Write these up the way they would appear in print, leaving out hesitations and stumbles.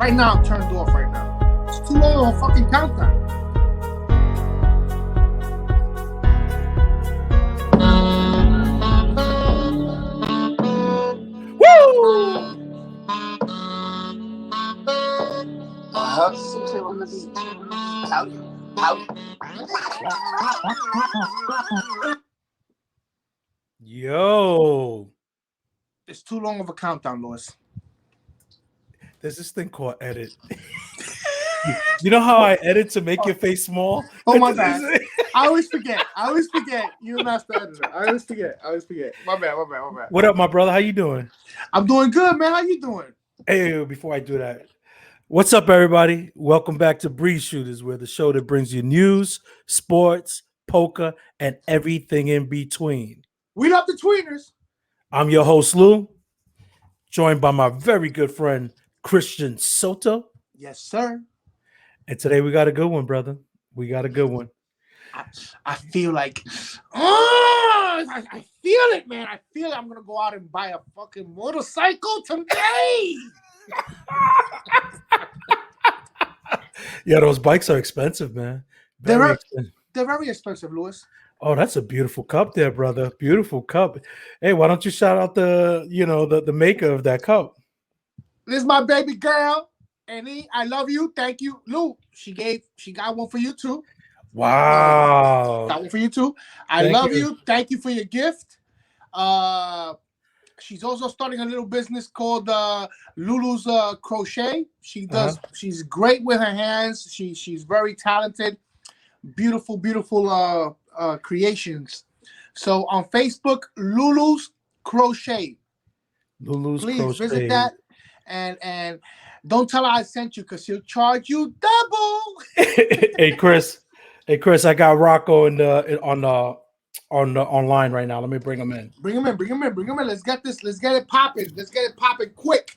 Right now, I'm turned off right now. It's too long of a fucking countdown. Woo! On the beach. Yo, It's too long of a countdown, Louis. there's this thing called edit. You know how I edit to make your face small? Oh, my bad. I always forget. You're the master editor. I always forget. My bad. What up, my brother? How you doing? I'm doing good, man. How you doing? Hey, before I do that, what's up, everybody? Welcome back to Breeze Shooters, where the show that brings you news, sports, poker, and everything in between. We love the tweeters. I'm your host, Lou, joined by my very good friend, Christian Soto. Yes, sir. And today we got a good one, brother. We got a good one. I feel like, I feel it, man. I feel I'm going to go out and buy a fucking motorcycle today. Yeah, those bikes are expensive, man. Very expensive. They're very expensive, Louis. Oh, that's a beautiful cup there, brother. Beautiful cup. Hey, why don't you shout out the maker of that cup? This is my baby girl, Annie. I love you. Thank you, Lou. She got one for you too. Wow. Got one for you too. I love you. Thank you for your gift. She's also starting a little business called Lulu's Crochet. She does. She's great with her hands. She's very talented. Beautiful creations. So on Facebook, Lulu's Crochet. Please visit that and don't tell her I sent you because she'll charge you double. Hey Chris, I got ROCCO online right now. Let me bring him in. Bring him in. Let's get it popping quick.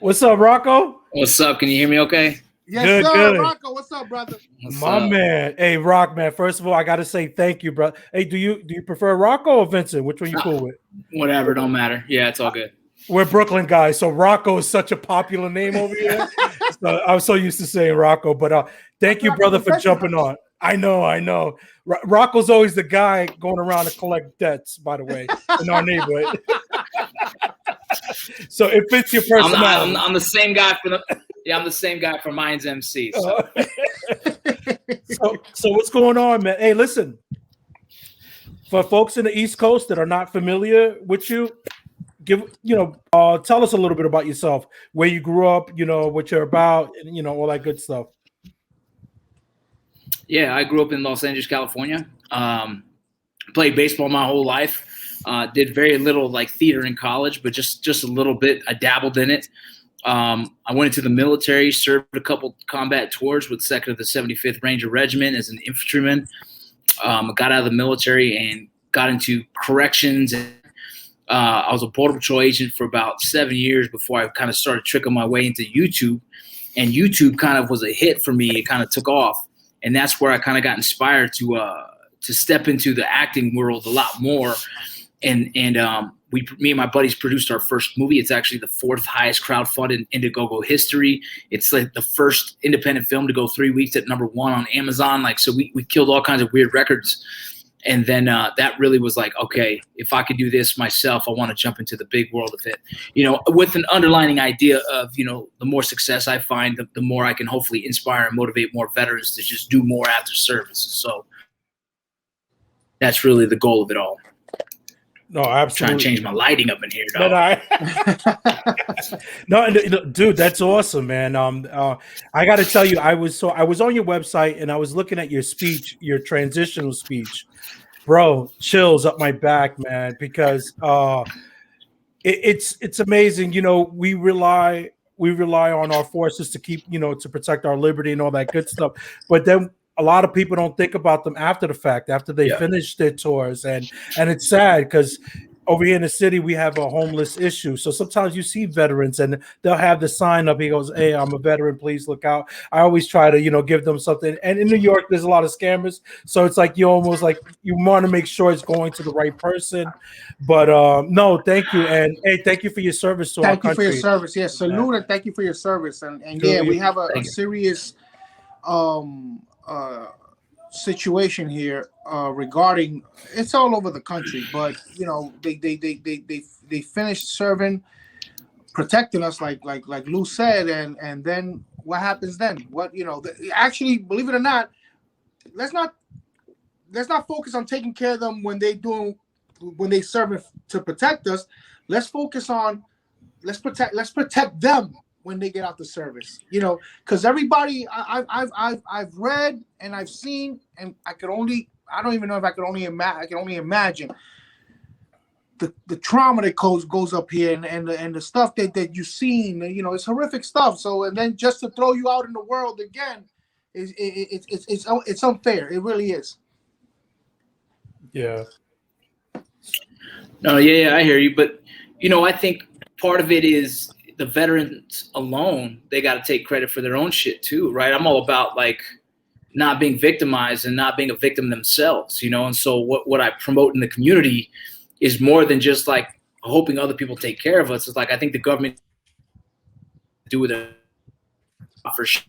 What's up, ROCCO? What's up? Can you hear me okay? Yes, sir. ROCCO, what's up, brother? Man. Hey, Rock, man. First of all, I got to say thank you, bro. Hey, do you prefer ROCCO or Vincent? Which one you cool with? Whatever, don't matter. Yeah, it's all good. We're Brooklyn guys, so ROCCO is such a popular name over here. So I'm so used to saying ROCCO, but thank you, brother, for jumping on. I know. ROCCO's always the guy going around to collect debts, by the way, in our neighborhood. So it fits your personality. I'm the same guy I'm the same guy for Minds MC. So. So what's going on, man? Hey, listen. For folks in the East Coast that are not familiar with you, tell us a little bit about yourself, where you grew up, what you're about, and all that good stuff. Yeah, I grew up in Los Angeles, California. Played baseball my whole life. Did very little like theater in college, but just a little bit. I dabbled in it. I went into the military, served a couple combat tours with 2nd of the 75th Ranger Regiment as an infantryman. Got out of the military and got into corrections. And I was a Border Patrol agent for about 7 years before I kind of started tricking my way into YouTube. And YouTube kind of was a hit for me. It kind of took off. And that's where I kind of got inspired to step into the acting world a lot more. And me and my buddies produced our first movie. It's actually the 4th highest crowdfunded in Indiegogo history. It's like the first independent film to go 3 weeks at #1 on Amazon. So we killed all kinds of weird records. And then that really was like, okay, if I could do this myself, I want to jump into the big world of it. With an underlining idea of, the more success I find, the more I can hopefully inspire and motivate more veterans to just do more after service. So that's really the goal of it all. No, absolutely. Trying to change my lighting up in here, No, dude, that's awesome, man. I got to tell you, I was on your website and I was looking at your speech, your transitional speech, bro. Chills up my back, man, because it's amazing. We rely on our forces to keep, to protect our liberty and all that good stuff, but then a lot of people don't think about them after the fact, after they finish their tours. And it's sad because over here in the city, we have a homeless issue. So sometimes you see veterans and they'll have the sign up. He goes, "Hey, I'm a veteran. Please look out." I always try to, give them something. And in New York, there's a lot of scammers. So it's like you almost like you want to make sure it's going to the right person. But no, thank you. And hey, thank you for your service to our country. Thank you for your service. Yeah, salute and thank you for your service. And yeah, we have a serious situation here regarding, it's all over the country, but they finished serving, protecting us like Lou said, and then what happens then? Actually, believe it or not, let's not focus on taking care of them when they serve to protect us. Let's focus on let's protect them when they get out the service, because everybody I've read and I've seen, and I don't even know if I can only imagine the trauma that goes up here and the stuff that you've seen, it's horrific stuff. So, and then just to throw you out in the world again, it's unfair. It really is. Yeah. No, yeah, I hear you, but I think part of it is the veterans alone. They got to take credit for their own shit too, right? I'm all about like not being victimized and not being a victim themselves, And so what I promote in the community is more than just like hoping other people take care of us. It's like I think the government do with it for sure.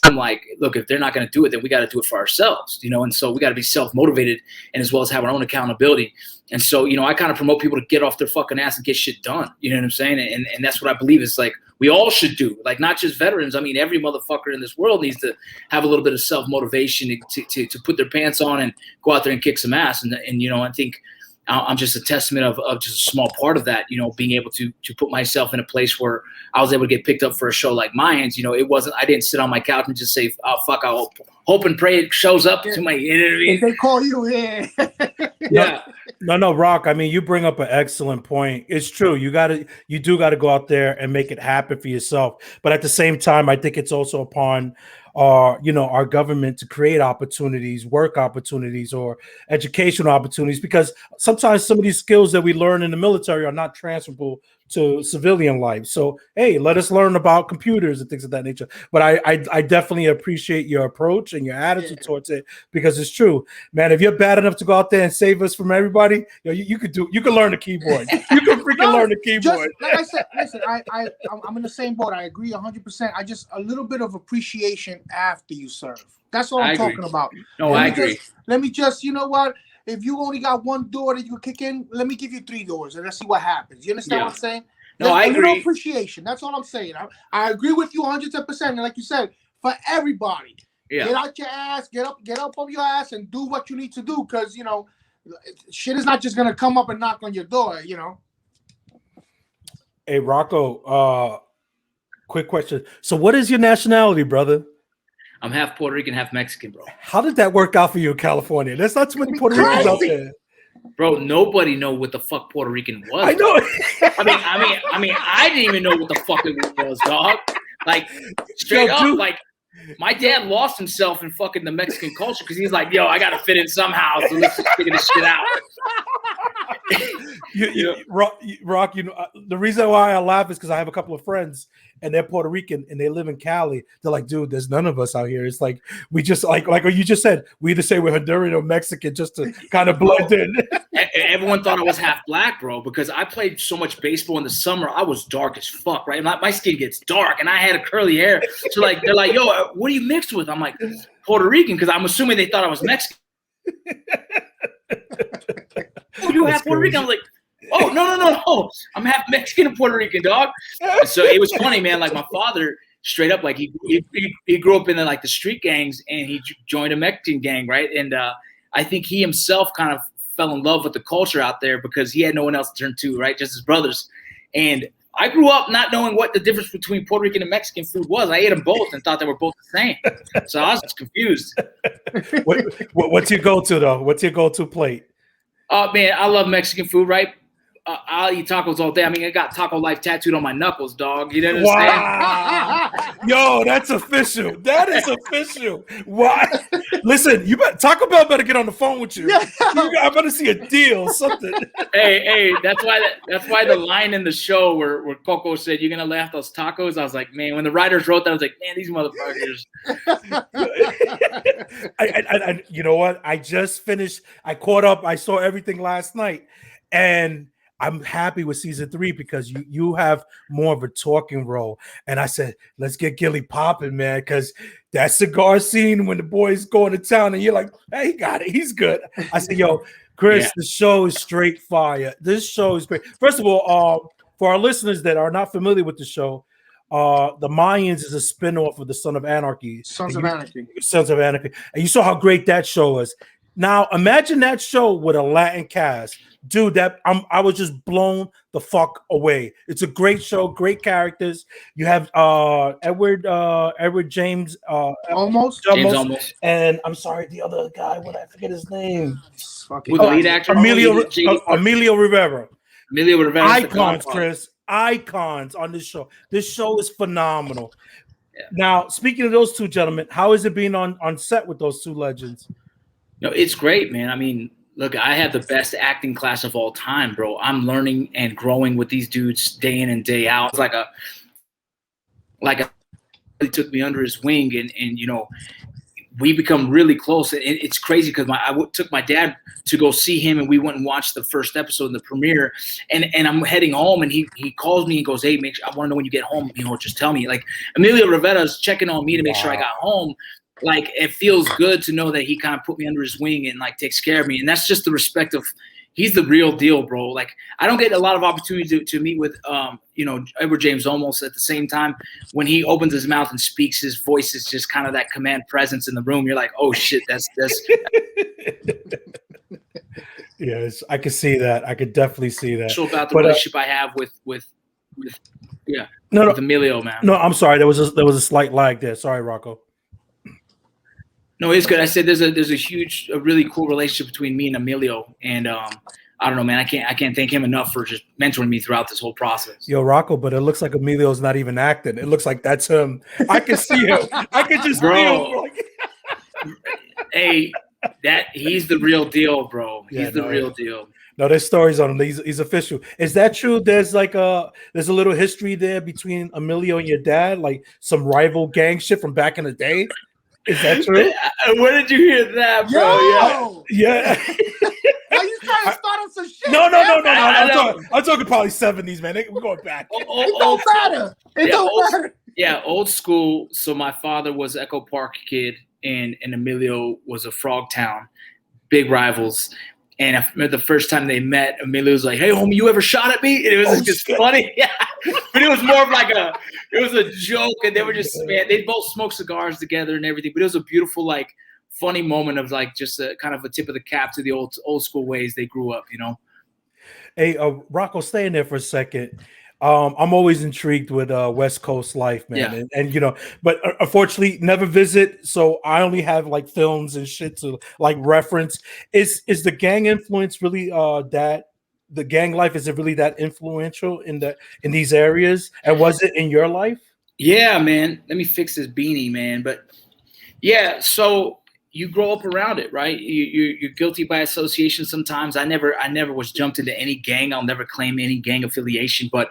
I'm like, look, if they're not going to do it, then we got to do it for ourselves, And so we got to be self-motivated and as well as have our own accountability. And so, I kind of promote people to get off their fucking ass and get shit done. You know what I'm saying? And that's what I believe is like we all should do. Like not just veterans. I mean, every motherfucker in this world needs to have a little bit of self-motivation to put their pants on and go out there and kick some ass. And I think I'm just a testament of just a small part of that, being able to put myself in a place where I was able to get picked up for a show like Mayans. It wasn't, I didn't sit on my couch and just say, oh, fuck, I'll hope and pray it shows up to my, you know what I mean? If they call you, yeah. Yeah. No, Rock. I mean, you bring up an excellent point. It's true. You do got to go out there and make it happen for yourself. But at the same time, I think it's also upon our government to create opportunities, work opportunities, or educational opportunities, because sometimes some of these skills that we learn in the military are not transferable to civilian life. So, hey, let us learn about computers and things of that nature. But I definitely appreciate your approach and your attitude towards it, because it's true, man. If you're bad enough to go out there and save us from everybody, you could learn the keyboard. You can freaking learn the keyboard. Like I said, listen, I'm in the same boat. I agree 100%. I just a little bit of appreciation after you serve. That's all I'm talking about. No, I agree. Let me just, you know what? If you only got one door that you can kick in, let me give you 3 doors and let's see what happens. You understand what I'm saying? No, I agree. Appreciation. That's all I'm saying. I agree with you 110%. And like you said, for everybody, get out your ass, get up on your ass, and do what you need to do. Because shit is not just gonna come up and knock on your door. Hey, Rocco. Quick question. So, what is your nationality, brother? I'm half Puerto Rican, half Mexican, bro. How did that work out for you in California? There's not too many Puerto Ricans out there. Bro, nobody know what the fuck Puerto Rican was. I know. I mean, I didn't even know what the fuck it was, dog. Like, straight up, like, my dad lost himself in fucking the Mexican culture because he's like, yo, I gotta fit in somehow, so let's just figure this shit out. Rock, the reason why I laugh is because I have a couple of friends and they're Puerto Rican and they live in Cali. They're like, dude, there's none of us out here. It's like we just like what you just said. We either say we're Honduran or Mexican just to kind of blend in. Everyone thought I was half black, bro, because I played so much baseball in the summer. I was dark as fuck, right? My skin gets dark and I had a curly hair. So like they're like, yo, what are you mixed with? I'm like, Puerto Rican, because I'm assuming they thought I was Mexican. You half Puerto Rican? I'm like, oh, no. I'm half Mexican and Puerto Rican, dog. So it was funny, man. Like my father, straight up, like he grew up in the street gangs and he joined a Mexican gang, right? And I think he himself kind of fell in love with the culture out there because he had no one else to turn to, right? Just his brothers. And I grew up not knowing what the difference between Puerto Rican and Mexican food was. I ate them both and thought they were both the same. So I was just confused. What's your go-to though? What's your go-to plate? Oh man, I love Mexican food, right? I'll eat tacos all day. I mean, I got Taco Life tattooed on my knuckles, dog. You know what I'm saying? Wow. Yo, that's official. That is official. Why? Listen, Taco Bell better get on the phone with you. I better see a deal, something. Hey, that's why the line in the show where Coco said, "You're gonna lay off those tacos," I was like, man, when the writers wrote that, I was like, man, these motherfuckers. I you know what? I just finished. I caught up. I saw everything last night, and I'm happy with season 3 because you have more of a talking role. And I said, let's get Gilly popping, man, because that cigar scene when the boys going to town and you're like, hey, he got it. He's good. I said, yo, Chris, the show is straight fire. This show is great. First of all, for our listeners that are not familiar with the show, the Mayans is a spinoff of the Sons of Anarchy. Sons of Anarchy. And you saw how great that show was. Now, imagine that show with a Latin cast. Dude, I was just blown the fuck away. It's a great show, great characters. You have Edward James Almost, and I'm sorry, the other guy, I forget his name. With the lead actor Emilio Rivera. Emilio Rivera. Icons, Chris. Icons on this show. This show is phenomenal. Yeah. Now, speaking of those two gentlemen, how is it being on set with those two legends? No, it's great, man. I mean, look, I have the best acting class of all time, bro. I'm learning and growing with these dudes day in and day out. It's he took me under his wing, and you know, we become really close. And it's crazy because I took my dad to go see him, and we went and watched the first episode in the premiere. And I'm heading home, and he calls me and goes, "Hey, I want to know when you get home. You know, just tell me." Like Emilio Rivera is checking on me to make sure I got home. Like, it feels good to know that he kind of put me under his wing and like takes care of me. And that's just the respect of, he's the real deal, bro. Like, I don't get a lot of opportunity to meet with, you know, Edward James almost at the same time. When he opens his mouth and speaks, his voice is just kind of that command presence in the room. You're like, oh shit, that's. Yes, I could see that. I could definitely see that. So about the relationship I have with Emilio, man. No, I'm sorry. There was a slight lag there. Sorry, Rocco. No, it's good. I said there's a really cool relationship between me and Emilio, and I don't know, man. I can't thank him enough for just mentoring me throughout this whole process. Yo, Rocco, but it looks like Emilio's not even acting. It looks like that's him. I can see him. I can just feel. Hey, he's the real deal, bro. He's the real deal. No, there's stories on him. He's official. Is that true? There's a little history there between Emilio and your dad, like some rival gang shit from back in the day. Is that true? Where did you hear that, bro? Yo! Yeah. Now you trying to start on some shit? No. I'm talking probably 70s, man. We're going back. It don't matter. It don't matter. Yeah, old school. So my father was Echo Park kid, and Emilio was a Frogtown. Big rivals. And I remember the first time they met, Emilio was like, "Hey, homie, you ever shot at me?" And it was just funny. Yeah. But it was more of like it was a joke. And they were just, man, they both smoked cigars together and everything. But it was a beautiful, like, funny moment of like just a kind of a tip of the cap to the old school ways they grew up, you know? Hey, Rocco, stay in there for a second. I'm always intrigued with West Coast life, man. Yeah. And you know, but unfortunately never visit. So I only have like films and shit to like reference. Is the gang influence really the gang life, is it really that influential in these areas? And was it in your life? Yeah, man. Let me fix this beanie, man. But yeah, so you grow up around it, right? You're guilty by association sometimes. I never was jumped into any gang. I'll never claim any gang affiliation, but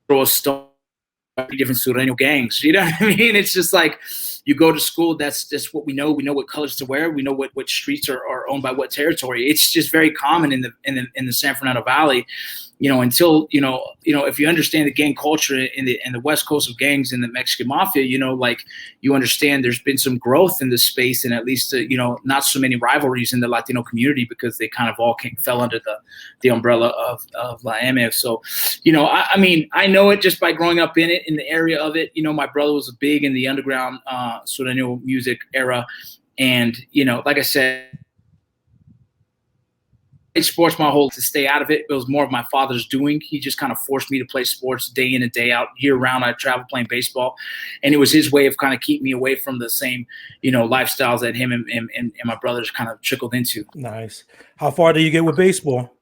throw a stone at different Sureño gangs. You know what I mean? It's just like you go to school. That's just what we know. We know what colors to wear. We know what streets are owned by what territory. It's just very common in the San Fernando Valley. You know, until you know, if you understand the gang culture in the West Coast of gangs and the Mexican mafia, you know, like you understand there's been some growth in this space, and at least you know, not so many rivalries in the Latino community because they kind of all fell under the umbrella of La M. So, you know, I mean, I know it just by growing up in it, in the area of it. You know, my brother was big in the underground Sureño music era, and you know, like I said, sports my whole to stay out of it. It was more of my father's doing. He just kind of forced me to play sports day in and day out, year round. I traveled playing baseball, and it was his way of kind of keeping me away from the same, lifestyles that him and my brothers kind of trickled into. Nice. How far do you get with baseball?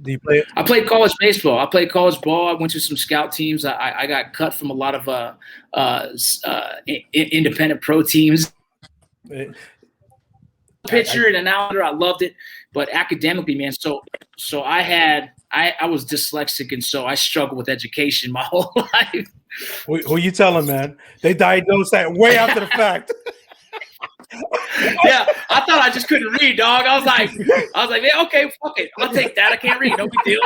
Do you play? I played college baseball. I played college ball. I went to some scout teams. I got cut from a lot of independent pro teams. Pitcher and an outer, I loved it, but academically, man. So I was dyslexic, and so I struggled with education my whole life. Who you telling, man? They diagnosed that way after the fact. Yeah, I thought I just couldn't read, dog. I was like, man, okay, fuck it, I'll take that. I can't read, no big deal.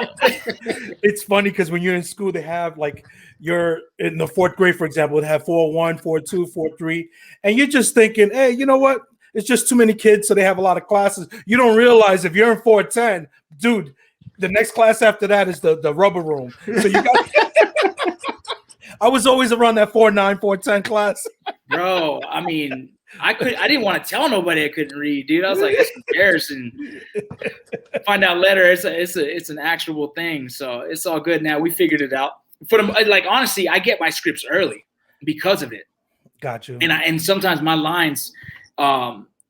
It's funny because when you're in school, they have like you're in the fourth grade, for example, they have 4-1, 4-2, 4-3, and you're just thinking, hey, you know what? It's just too many kids, so they have a lot of classes. You don't realize if you're in 410, dude, the next class after that is the rubber room. So you got. I was always around that 4-9, 4-10 class. Bro, I mean, I didn't want to tell nobody I couldn't read, dude. I was like, that's embarrassing. Find out later, it's an actual thing. So it's all good now. We figured it out. Honestly, I get my scripts early because of it. Got you. And sometimes my lines.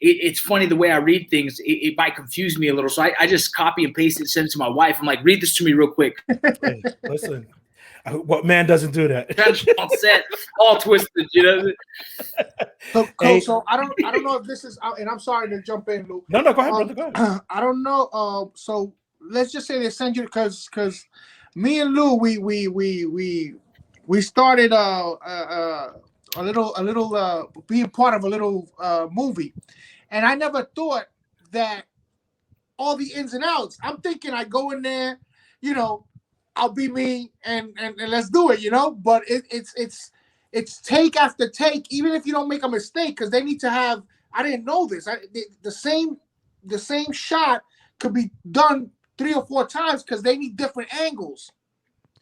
It's funny the way I read things. It might confuse me a little, so I just copy and paste it, send it to my wife. I'm like, read this to me real quick. Hey, listen, what man doesn't do that? On set, all twisted, So I don't know if this is, and I'm sorry to jump in, Luke. No, go ahead, brother. Go ahead. I don't know. So let's just say they send you because me and Lou, we started a little being part of a little movie, and I never thought that all the ins and outs. I'm thinking I go in there, I'll be me and let's do it, But it's take after take, even if you don't make a mistake, because they need to have. I didn't know this. The same shot could be done 3 or 4 times because they need different angles.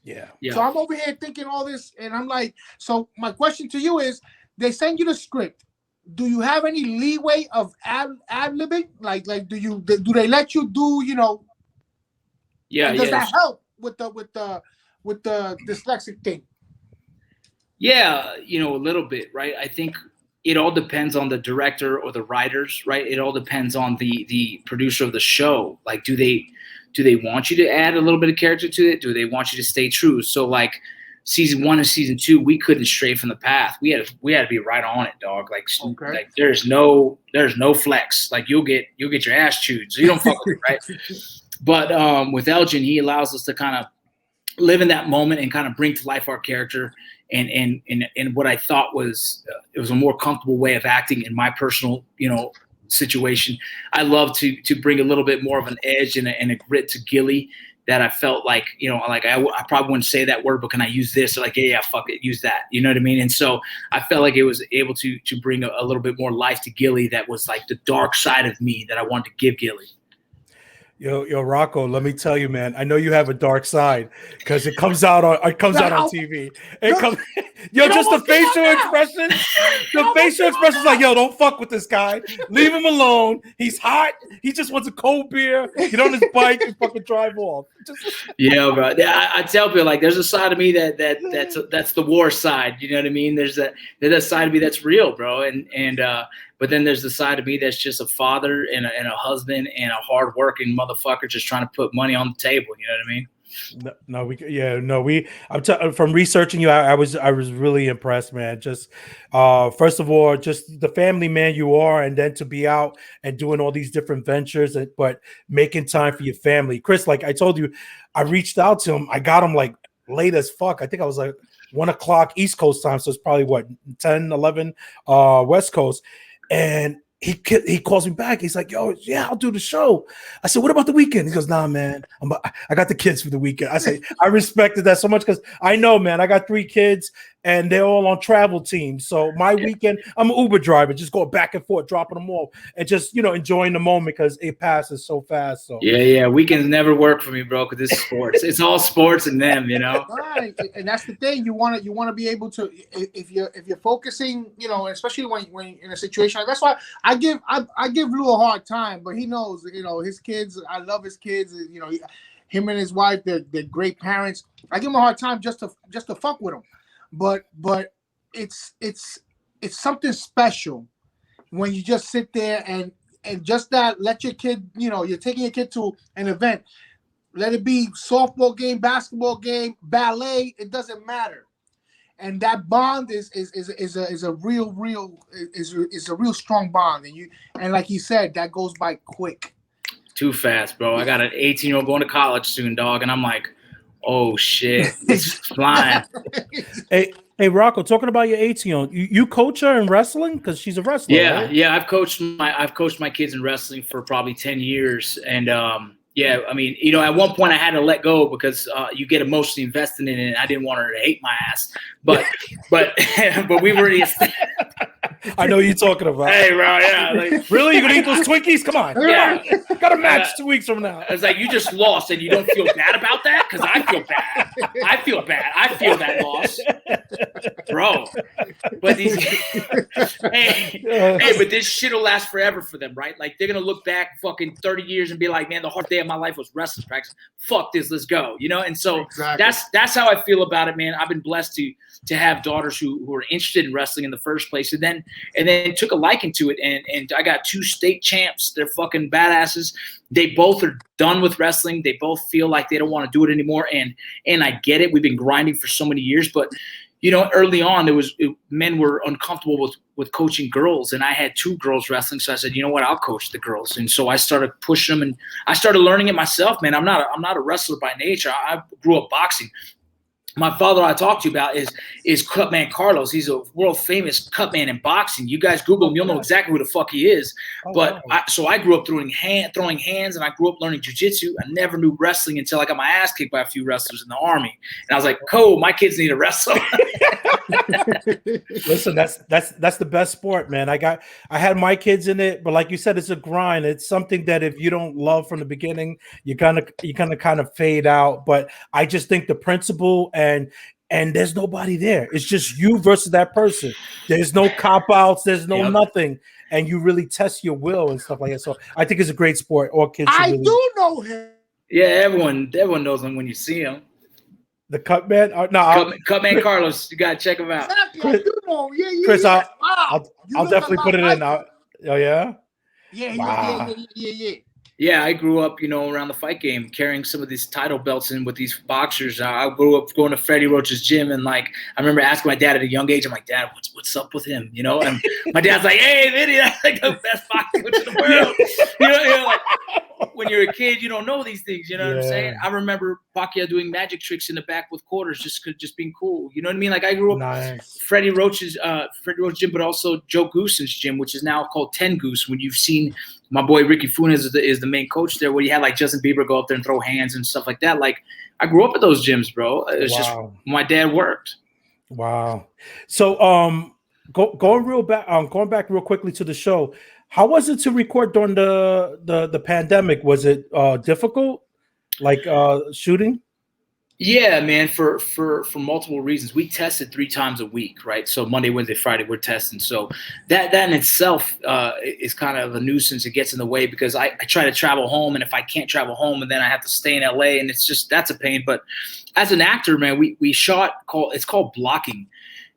Yeah. So I'm over here thinking all this, and I'm like, so my question to you is, they send you the script. Do you have any leeway of ad-libbing? Like do they let you do, Yeah. Does that help with the dyslexic thing? Yeah, a little bit, right? I think it all depends on the director or the writers, right? It all depends on the producer of the show. Like, do they want you to add a little bit of character to it? Do they want you to stay true? So like season 1 and season 2, we couldn't stray from the path. We had to be right on it, dog. Like, okay. Like there's no flex. Like you'll get your ass chewed. So you don't fuck with it, right? But with Elgin, he allows us to kind of live in that moment and kind of bring to life our character and what I thought was it was a more comfortable way of acting in my personal, situation. I love to bring a little bit more of an edge and a grit to Gilly that I felt like, I probably wouldn't say that word, but can I use this? Or like, yeah, fuck it, use that. You know what I mean? And so I felt like it was able to bring a little bit more life to Gilly that was like the dark side of me that I wanted to give Gilly. Yo, ROCCO, let me tell you, man. I know you have a dark side because it comes out on TV. Just the facial expression. The facial expression is like, yo, don't fuck with this guy. Leave him alone. He's hot. He just wants a cold beer. Get on his bike and fucking drive off. Yeah, bro. I tell people like, there's a side of me that's the war side. You know what I mean? There's that side of me that's real, bro. But then there's the side of me that's just a father and a husband and a hardworking motherfucker just trying to put money on the table. You know what I mean? From researching you, I was really impressed, man. Just first of all, just the family man you are, and then to be out and doing all these different ventures, but making time for your family. Chris, like I told you, I reached out to him. I got him like late as fuck. I think I was like 1 o'clock East Coast time, so it's probably 10, 11 West Coast. And he calls me back. He's like, yo, yeah, I'll do the show. I said, what about the weekend? He goes, nah, man, I got the kids for the weekend. I say, I respected that so much because I know, man, I got 3 kids. and they're all on travel teams. So my weekend, I'm an Uber driver, just going back and forth, dropping them off, and just enjoying the moment because it passes so fast. So yeah, weekends never work for me, bro. Because it's sports. It's all sports and them, Right, and that's the thing. You want to be able to, if you're focusing, especially when in a situation. That's why I give Lou a hard time, but he knows, his kids. I love his kids. Him and his wife, they're great parents. I give him a hard time just to fuck with him, but it's something special when you just sit there and just that, let your kid, you're taking your kid to an event, let it be softball game, basketball game, ballet, it doesn't matter, and that bond is a real strong bond, and like he said, that goes by quick. Too fast, bro. I got an 18-year-old going to college soon, dog, and I'm like, oh shit, it's flying. Hey, Rocco, talking about your 18-year-old, you coach her in wrestling because she's a wrestler. Yeah, right? yeah. I've coached my kids in wrestling for probably 10 years, and yeah, I mean, at one point I had to let go because you get emotionally invested in it, and I didn't want her to hate my ass. But we were. I know what you're talking about. Hey, bro, yeah. Like, really? You gonna eat those Twinkies? Come on. Yeah. Got a match 2 weeks from now. I was like, you just lost, and you don't feel bad about that? Because I feel bad. I feel bad. I feel that loss, bro. But these, hey, but this shit will last forever for them, right? Like they're gonna look back fucking 30 years and be like, man, the hardest day of my life was wrestling practice. Fuck this, let's go. And so exactly. that's how I feel about it, man. I've been blessed to have daughters who are interested in wrestling in the first place, and then took a liking to it, and I got 2 state champs. They're fucking badasses. They both are done with wrestling. They both feel like they don't want to do it anymore, and I get it. We've been grinding for so many years, but early on men were uncomfortable with coaching girls, and I had 2 girls wrestling, so I said, you know what, I'll coach the girls. And so I started pushing them, and I started learning it myself, man. I'm not a wrestler by nature. I grew up boxing. My father I talked to you about is Cutman Carlos. He's a world famous cutman in boxing. You guys Google him, you'll know exactly who the fuck he is. But wow. I grew up throwing hands, and I grew up learning jiu-jitsu. I never knew wrestling until I got my ass kicked by a few wrestlers in the Army. And I was like, cool, my kids need to wrestle. Listen, that's the best sport, man. I had my kids in it, but like you said, it's a grind. It's something that if you don't love from the beginning, you're gonna kind of fade out. But I just think the principle and there's nobody there. It's just you versus that person. There's no cop outs. There's no nothing, and you really test your will and stuff like that. So I think it's a great sport. All kids. I do know him. Yeah, everyone knows him when you see him. The Cutman? Cutman Carlos. You gotta check him out. Exactly. Yeah. Chris, I'll definitely put it in. Oh yeah. Yeah. Yeah, I grew up, around the fight game, carrying some of these title belts in with these boxers. I grew up going to Freddie Roach's gym, and I remember asking my dad at a young age. I'm like, Dad, what's up with him? And my dad's like, hey, Vinny, that's like the best boxing coach in the world. Like when you're a kid, you don't know these things. You know what I'm saying? I remember Pacquiao doing magic tricks in the back with quarters, just being cool. You know what I mean? Like I grew up Freddie Roach's gym, but also Joe Gooson's gym, which is now called 10 Goose. When you've seen my boy Ricky Funes is the main coach there, where you had like Justin Bieber go up there and throw hands and stuff like that. Like I grew up at those gyms, bro. It's just my dad worked. Wow. So going back real quickly to the show. How was it to record during the pandemic? Was it difficult, like shooting? Yeah, man, for multiple reasons. We tested 3 times a week, right? So Monday, Wednesday, Friday, we're testing. So that in itself is kind of a nuisance. It gets in the way because I try to travel home, and if I can't travel home, and then I have to stay in LA, and that's a pain. But as an actor, man, we shot it's called blocking,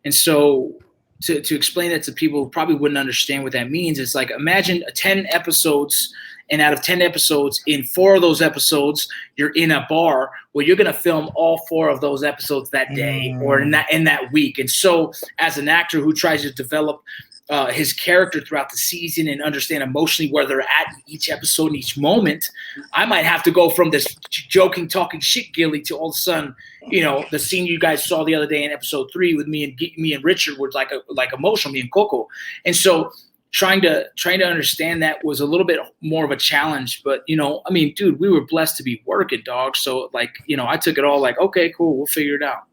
and so to explain that to people who probably wouldn't understand what that means, it's like imagine 10 episodes. And out of 10 episodes, in 4 of those episodes, you're in a bar where you're going to film all 4 of those episodes that day or in that week. And so as an actor who tries to develop his character throughout the season and understand emotionally where they're at in each episode and each moment, I might have to go from this joking, talking shit Gilly to all of a sudden, the scene you guys saw the other day in episode 3 with me and Richard was like emotional, me and Coco. And so trying to understand that was a little bit more of a challenge, but dude, we were blessed to be working, dog. So I took it all like, okay, cool, we'll figure it out.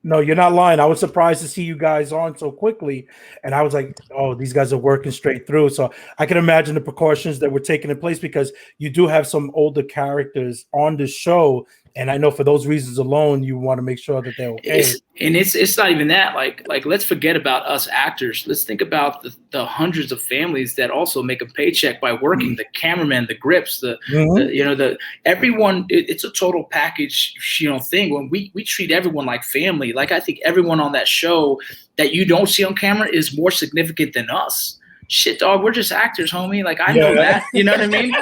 No, you're not lying. I was surprised to see you guys on so quickly. And I was like, oh, these guys are working straight through. So I can imagine the precautions that were taken in place because you do have some older characters on the show. And I know for those reasons alone, you want to make sure that they're okay. It's not even that. Like let's forget about us actors. Let's think about the hundreds of families that also make a paycheck by working. The cameraman, the grips, everyone. It's a total package, thing. When we treat everyone like family. Like I think everyone on that show that you don't see on camera is more significant than us. Shit, dog, we're just actors, homie. Like I know that. You know what I mean?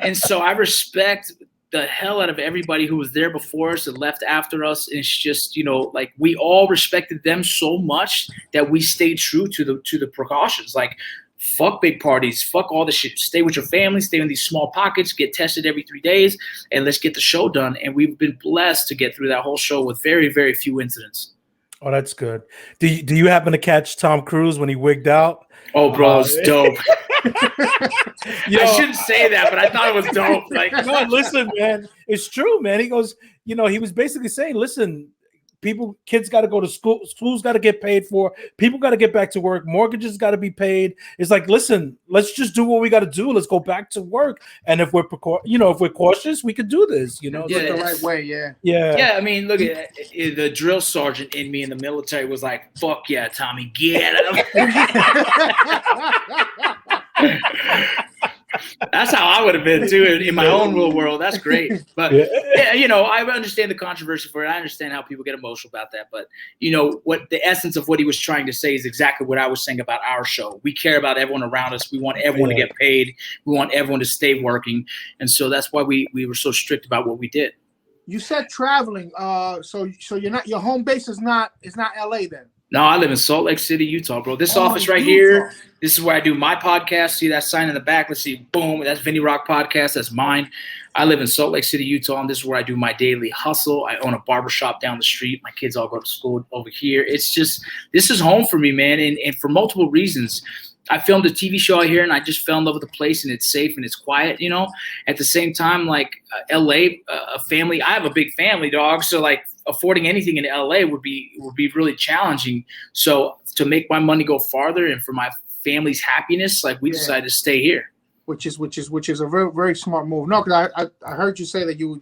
And so I respect the hell out of everybody who was there before us and left after us. And it's just, like we all respected them so much that we stayed true to the precautions. Like fuck big parties, fuck all the shit. Stay with your family, stay in these small pockets, get tested every 3 days, and let's get the show done. And we've been blessed to get through that whole show with very, very few incidents. Oh, that's good. Do you happen to catch Tom Cruise when he wigged out? Oh, bro, it's dope. I shouldn't say that, but I thought it was dope. Like, no, listen, man, it's true, man. He goes, he was basically saying, listen, kids got to go to school, schools got to get paid for, people got to get back to work, mortgages got to be paid. It's like, listen, let's just do what we got to do. Let's go back to work. And if we're cautious, we could do this. The right way, yeah. Yeah, I mean, look at the drill sergeant in me in the military was like, "Fuck yeah, Tommy, get him." That's how I would have been too in my own real world. That's great. But I understand the controversy for it. I understand how people get emotional about that. But what the essence of what he was trying to say is exactly what I was saying about our show. We care about everyone around us. We want everyone to get paid. We want everyone to stay working. And so that's why we were so strict about what we did. You said traveling. So you're not, your home base is not LA then? No, I live in Salt Lake City, Utah, bro. This office right here, this is where I do my podcast. See that sign in the back? Let's see. Boom. That's Vinny Rock Podcast. That's mine. I live in Salt Lake City, Utah, and this is where I do my daily hustle. I own a barbershop down the street. My kids all go to school over here. It's just, this is home for me, man, and for multiple reasons. I filmed a TV show out here, and I just fell in love with the place, and it's safe and it's quiet, At the same time, like LA, a family, I have a big family, dog, so like affording anything in LA would be really challenging. So to make my money go farther and for my family's happiness, like we decided to stay here. Which is a very, very smart move. No, because I heard you say that you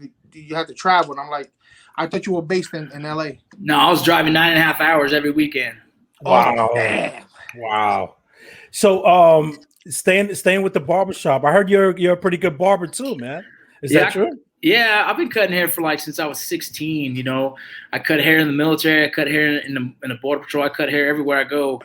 had to travel, and I'm like, I thought you were based in LA. No, I was driving 9.5 hours every weekend. Wow. Damn. Wow. So staying with the barbershop. I heard you're a pretty good barber too, man. Is that true? Yeah, I've been cutting hair for since I was 16. I cut hair in the military. I cut hair in the border patrol. I cut hair everywhere I go.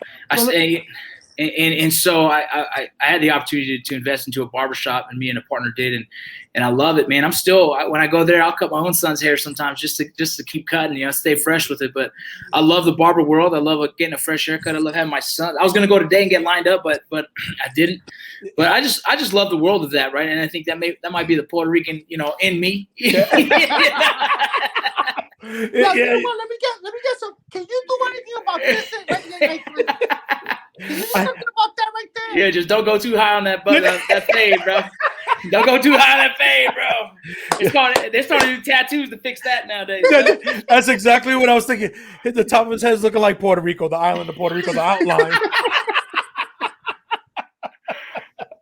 And so I had the opportunity to invest into a barbershop, and me and a partner did, and I love it, man. I'm still, when I go there, I'll cut my own son's hair sometimes just to keep cutting, stay fresh with it. But I love the barber world. I love getting a fresh haircut. I love having my son. I was gonna go today and get lined up, but I didn't. But I just love the world of that, right? And I think that might be the Puerto Rican, in me. Yeah. Let me get some. Can you do anything about this? Can you do something about that right there? Yeah, just don't go too high on that fade, bro. Don't go too high on that fade, bro. They're starting to do tattoos to fix that nowadays. That's exactly what I was thinking. The top of his head is looking like Puerto Rico, the island of Puerto Rico, the outline.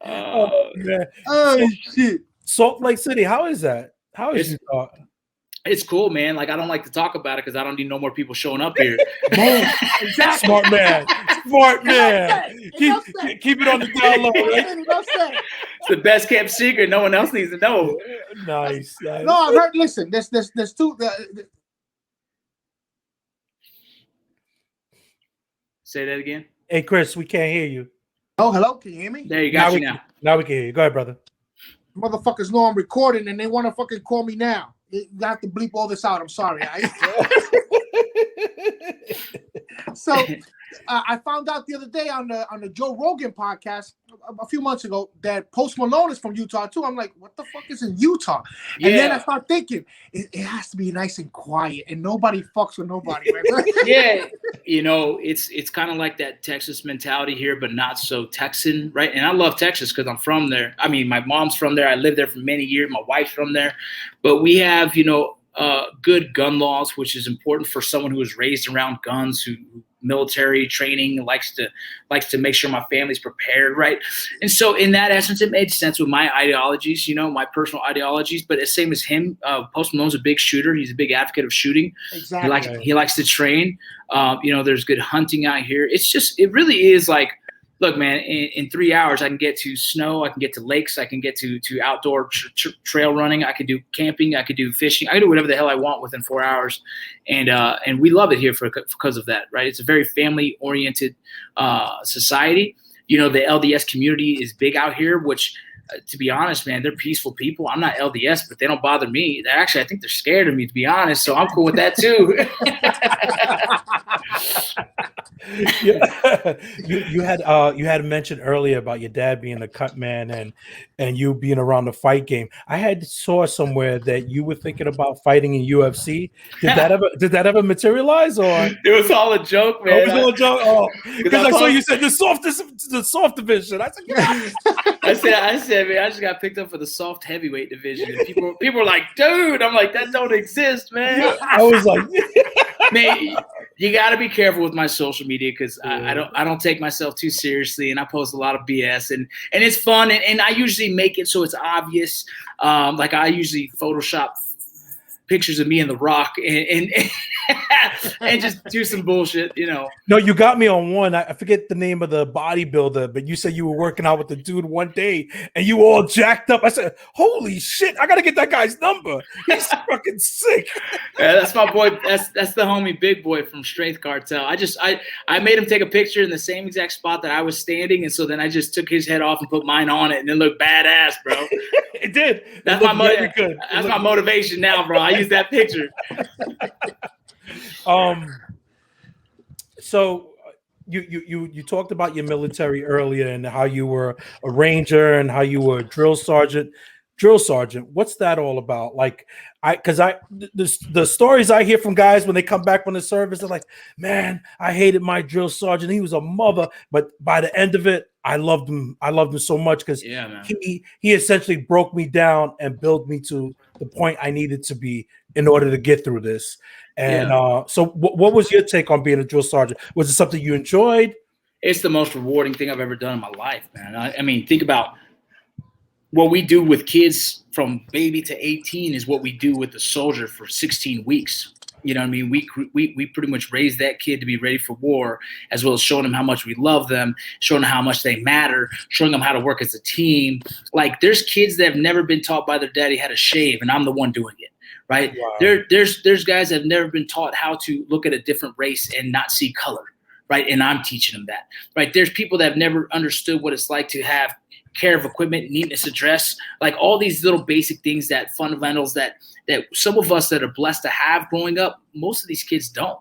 Oh man! Oh shit! Salt Lake City, how is that? How is it? It's cool, man. Like, I don't like to talk about it because I don't need no more people showing up here. Exactly. Smart man. Keep it on the down low, right? It's the best kept secret. No one else needs to know. Nice. No, I've heard. Listen, there's two. Say that again. Hey, Chris, we can't hear you. Oh, hello. Can you hear me? There you go. Now we can hear you. Go ahead, brother. Motherfuckers know I'm recording, and they want to fucking call me now. You have to bleep all this out. I'm sorry. So I found out the other day on the Joe Rogan podcast a few months ago that Post Malone is from Utah too. I'm like, what the fuck is in Utah? And then I start thinking it has to be nice and quiet and nobody fucks with nobody. Right? Yeah, it's kind of like that Texas mentality here, but not so Texan, right? And I love Texas because I'm from there. I mean, my mom's from there. I lived there for many years. My wife's from there, but we have good gun laws, which is important for someone who was raised around guns, who military training, likes to make sure my family's prepared, right? And so in that essence, it made sense with my ideologies, my personal ideologies. But the same as him, Post Malone's a big shooter. He's a big advocate of shooting. Exactly. He likes to train. There's good hunting out here. It really is like, look, man, in 3 hours, I can get to snow, I can get to lakes, I can get to outdoor trail running, I can do camping, I can do fishing, I can do whatever the hell I want within 4 hours. And we love it here because of that, right? It's a very family-oriented society. The LDS community is big out here, which, to be honest, man, they're peaceful people. I'm not LDS, but they don't bother me. Actually, I think they're scared of me, to be honest, so I'm cool with that too. Yeah. You had mentioned earlier about your dad being a cut man and you being around the fight game. I had saw somewhere that you were thinking about fighting in UFC. Did that ever materialize, or it was all a joke, man? It was all a joke. Oh, because I saw you said the soft division. I said, yeah. I said, man, I just got picked up for the soft heavyweight division. And people were like, dude, I'm like, that don't exist, man. I was like, man, you got to be careful with my social media because I don't take myself too seriously, and I post a lot of BS, and it's fun, and I usually make it so it's obvious. Like I usually Photoshop pictures of me and The Rock and and just do some bullshit, No, you got me on one. I forget the name of the bodybuilder, but you said you were working out with the dude one day and you all jacked up. I said, holy shit, I got to get that guy's number. He's fucking sick. Yeah, that's my boy. That's the homie Big Boy from Strength Cartel. I made him take a picture in the same exact spot that I was standing, and so then I just took his head off and put mine on it, and it looked badass, bro. It did. That's my motivation now, bro. I use that picture. So you talked about your military earlier and how you were a ranger and how you were a drill sergeant. What's that all about? Like, the stories I hear from guys when they come back from the service, they're like, man, I hated my drill sergeant. He was a mother, but by the end of it, I loved him. I loved him so much because he essentially broke me down and built me to the point I needed to be in order to get through this. And so what was your take on being a drill sergeant? Was it something you enjoyed? It's the most rewarding thing I've ever done in my life, man. I mean, think about what we do with kids from baby to 18 is what we do with the soldier for 16 weeks. You know what I mean? We pretty much raise that kid to be ready for war, as well as showing them how much we love them, showing them how much they matter, showing them how to work as a team. Like, there's kids that have never been taught by their daddy how to shave, and I'm the one doing it, right? Wow. There's guys that have never been taught how to look at a different race and not see color, right? And I'm teaching them that, right? There's people that have never understood what it's like to have care of equipment, neatness of dress, like all these little basic things, that fundamentals that some of us that are blessed to have growing up, most of these kids don't,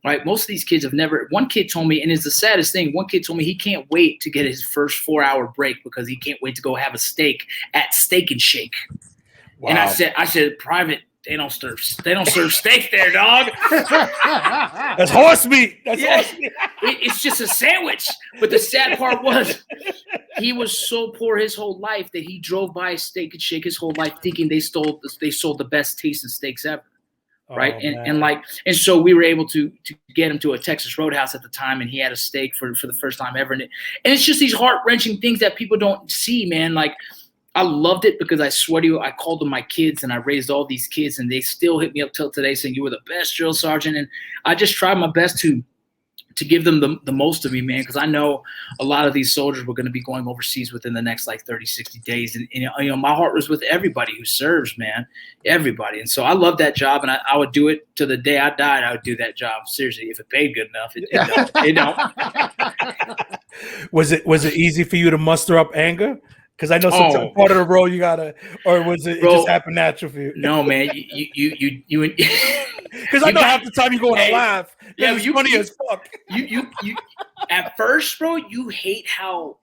right? Most of these kids have never. One kid told me, and it's the saddest thing, one kid told me he can't wait to get his first 4-hour break because he can't wait to go have a steak at Steak and Shake. Wow. And I said, Private, they don't serve steak there, dog. That's horse meat. Horse meat. It's just a sandwich. But the sad part was he was so poor his whole life that he drove by a Steak and Shake his whole life thinking they sold the best tasting steaks ever. Right. Oh, and so we were able to get him to a Texas Roadhouse at the time, and he had a steak for the first time ever. And it's just these heart-wrenching things that people don't see, man. Like, I loved it because I swear to you, I called them my kids, and I raised all these kids, and they still hit me up till today saying you were the best drill sergeant. And I just tried my best to give them the most of me, man, because I know a lot of these soldiers were going to be going overseas within the next 30, 60 days. And my heart was with everybody who serves, man, everybody. And so I love that job, and I would do it to the day I died. I would do that job. Seriously, if it paid good enough, it don't. Was it easy for you to muster up anger? Because I know sometimes part of the role you gotta, or was it just happen natural for you? No, man, you because I know half the time you go and laugh. Yeah, it's funny as fuck. You at first, bro, you hate how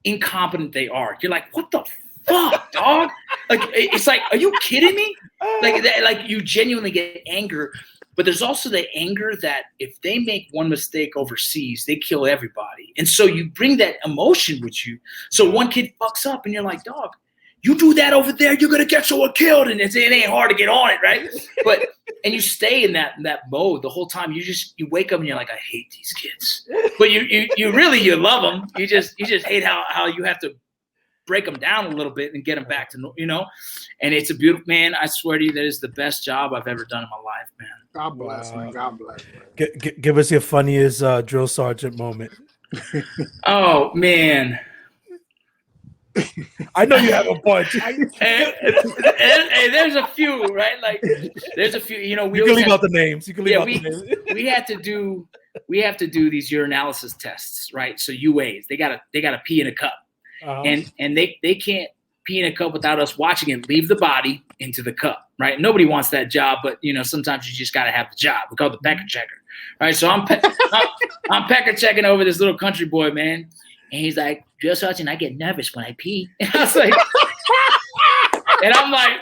incompetent they are. You're like, what the fuck, dog? Like, it's like, are you kidding me? Like you genuinely get anger. But there's also the anger that if they make one mistake overseas, they kill everybody. And so you bring that emotion with you. So one kid fucks up and you're like, dog, you do that over there, you're gonna get someone killed, and it ain't hard to get on it, right? But and you stay in that mode the whole time. You wake up and you're like, I hate these kids, but you really love them. You just hate how you have to break them down a little bit and get them back to And it's a beautiful, man. I swear to you, that is the best job I've ever done in my life, man. God bless, man. God bless. Man. Give us your funniest drill sergeant moment. Oh man. I know you have a bunch. and there's a few, right? Like there's a few. You can leave out the names. You can leave out the names. we have to do these urinalysis tests, right? So UAs, they gotta pee in a cup, and they can't pee in a cup without us watching it leave the body into the cup, right? Nobody wants that job, but sometimes you just gotta have the job. We call it the pecker checker, right? So I'm pecker checking over this little country boy, man. And he's like, Drill Sergeant, I get nervous when I pee. And I was like, and I'm like,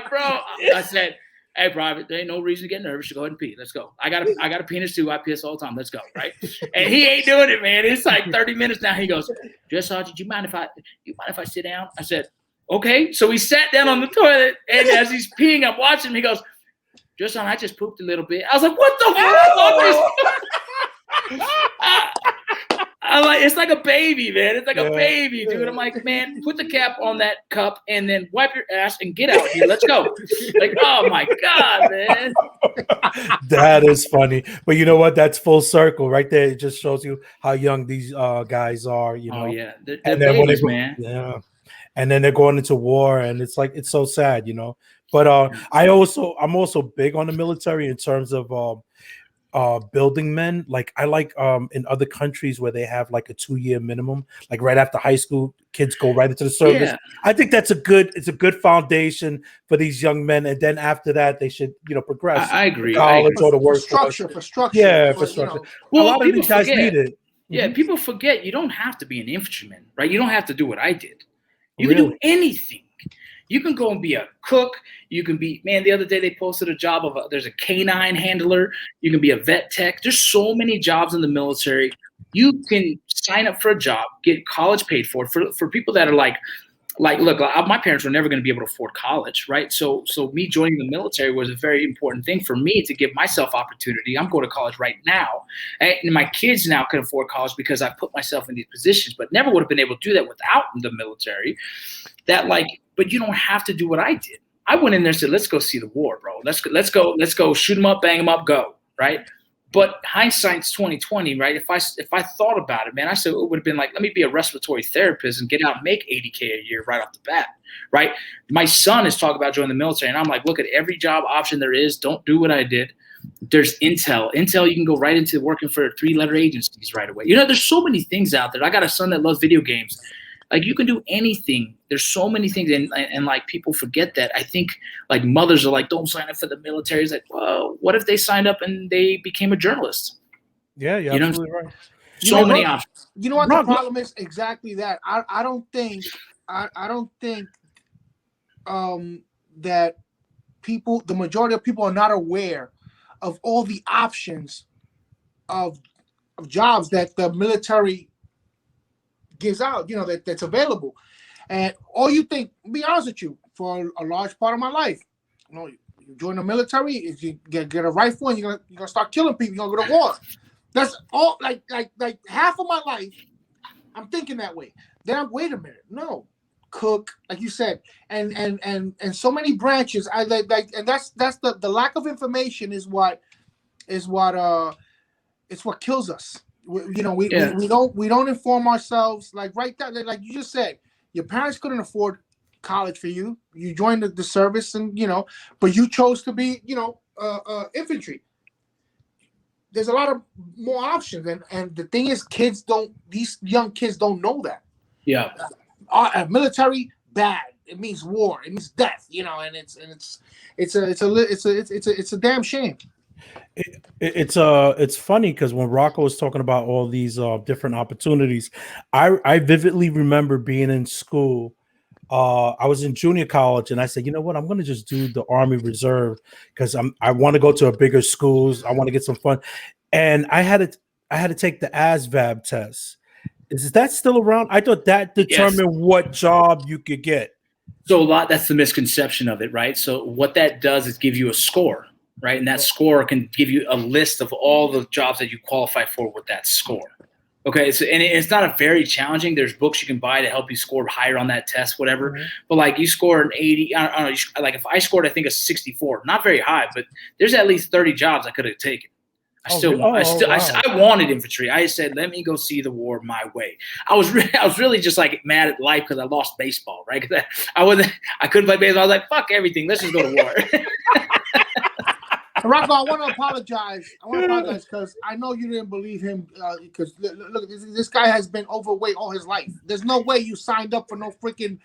bro, I said, hey, Private, there ain't no reason to get nervous. Go ahead and pee. Let's go. I got a penis too. I piss all the time. Let's go, right? And he ain't doing it, man. It's like 30 minutes now. He goes, Drill Sergeant, you mind if I sit down? I said, okay. So we sat down on the toilet, and as he's peeing, I'm watching him. He goes, Drill Sergeant, I just pooped a little bit. I was like, what the fuck? I'm like, it's like a baby, man. It's like a baby, dude. I'm like, man, put the cap on that cup and then wipe your ass and get out here. Let's go. Like, oh my God, man. That is funny. But you know what? That's full circle right there. It just shows you how young these guys are, Oh, yeah. They're and babies, then man. Yeah. And then they're going into war, and it's like, it's so sad, But I'm also big on the military in terms of building men. Like I like in other countries where they have like a 2-year minimum, like right after high school, kids go right into the service. Yeah. I think it's a good foundation for these young men, and then after that they should progress. I agree. College or the work for structure. Yeah, for structure. Well, a lot of these guys need it. Yeah, people forget you don't have to be an infantryman, right? You don't have to do what I did. You Really? can do anything. You can go and be a cook. You can be, man, the other day they posted a job of there's a canine handler. You can be a vet tech. There's so many jobs in the military. You can sign up for a job, get college paid for people that are like, look, my parents were never going to be able to afford college, right? So me joining the military was a very important thing for me to give myself opportunity. I'm going to college right now. And my kids now can afford college because I put myself in these positions, but never would have been able to do that without the military. But you don't have to do what I did. I went in there and said, let's go see the war, bro. Let's go shoot them up, bang them up, go, right? But hindsight's 2020, right? If I thought about it, man, I said it would have been like, let me be a respiratory therapist and get out and make $80K a year right off the bat, right? My son is talking about joining the military, and I'm like, look at every job option there is. Don't do what I did. There's Intel. You can go right into working for 3-letter agencies right away. There's so many things out there. I got a son that loves video games. Like, you can do anything. There's so many things, and like, people forget that. I think like mothers are like, don't sign up for the military. It's like, well, what if they signed up and they became a journalist? Yeah, you're absolutely right. So many options. You know what the problem is? Exactly that. I don't think that the majority of people are not aware of all the options of jobs that the military gives out, that's available. And all you think, be honest with you, for a large part of my life, you join the military, is you get a rifle and you're gonna start killing people, you're gonna go to war. That's all. Like half of my life, I'm thinking that way. Then wait a minute, no, cook, like you said, and so many branches. And that's the lack of information is what kills us. We don't inform ourselves, like right there, like you just said, your parents couldn't afford college for you. You joined the service, and but you chose to be infantry. There's a lot of more options, and the thing is, these young kids don't know that. Yeah, military bad. It means war. It means death. And it's a damn shame. It's funny because when ROCCO was talking about all these different opportunities, I vividly remember being in school. I was in junior college, and I said, you know what, I'm going to just do the Army Reserve because I want to go to a bigger schools. I want to get some fun, and I had to take the ASVAB test, Is that still around? I thought that determined what job you could get. So that's the misconception of it, right? So what that does is give you a score, right? And that score can give you a list of all the jobs that you qualify for with that score. Okay, so and it's not very challenging. There's books you can buy to help you score higher on that test, whatever. Mm-hmm. But like you score an 80, I don't know. Like if I scored, I think a 64, not very high, but there's at least 30 jobs I could have taken. I wanted infantry. I said, let me go see the war my way. I was really just like mad at life because I lost baseball, right? Because I couldn't play baseball. I was like, fuck everything. Let's just go to war. Rocco, I want to apologize. Because I know you didn't believe him. Because look, this guy has been overweight all his life. There's no way you signed up for no freaking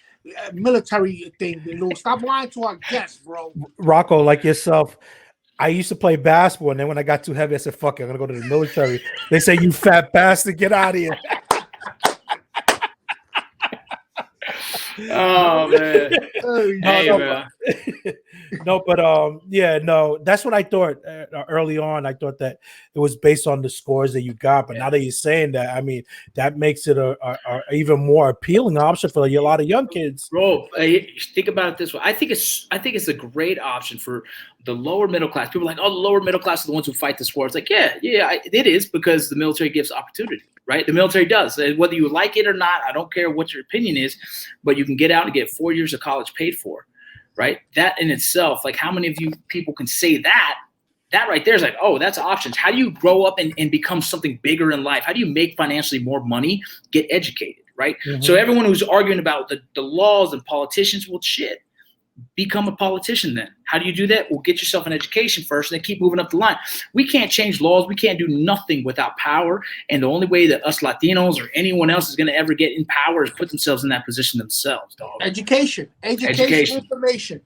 military thing, Lou. Stop lying to our guests, bro. Rocco, like yourself, I used to play basketball, and then when I got too heavy, I said, "Fuck it, I'm gonna go to the military." They say, "You fat bastard, get out of here." Oh man. No, that's what I thought early on. I thought that it was based on the scores that you got, but now that you're saying that, I mean, that makes it a even more appealing option for a lot of young kids. Bro, think about it this way. I think it's a great option for the lower middle class. People are like, oh, the lower middle class are the ones who fight this war. It's like, it is, because the military gives opportunity. Right? The military does. Whether you like it or not, I don't care what your opinion is, but you can get out and get 4 years of college paid for, right? That in itself, like how many of you people can say that? That right there is like, oh, that's options. How do you grow up and become something bigger in life? How do you make financially more money? Get educated, right? Mm-hmm. So everyone who's arguing about the laws and politicians, well, shit. Become a politician then. How do you do that? Well, get yourself an education first and then keep moving up the line. We can't change laws. We can't do nothing without power. And the only way that us Latinos or anyone else is going to ever get in power is put themselves in that position themselves, dog. Education, information.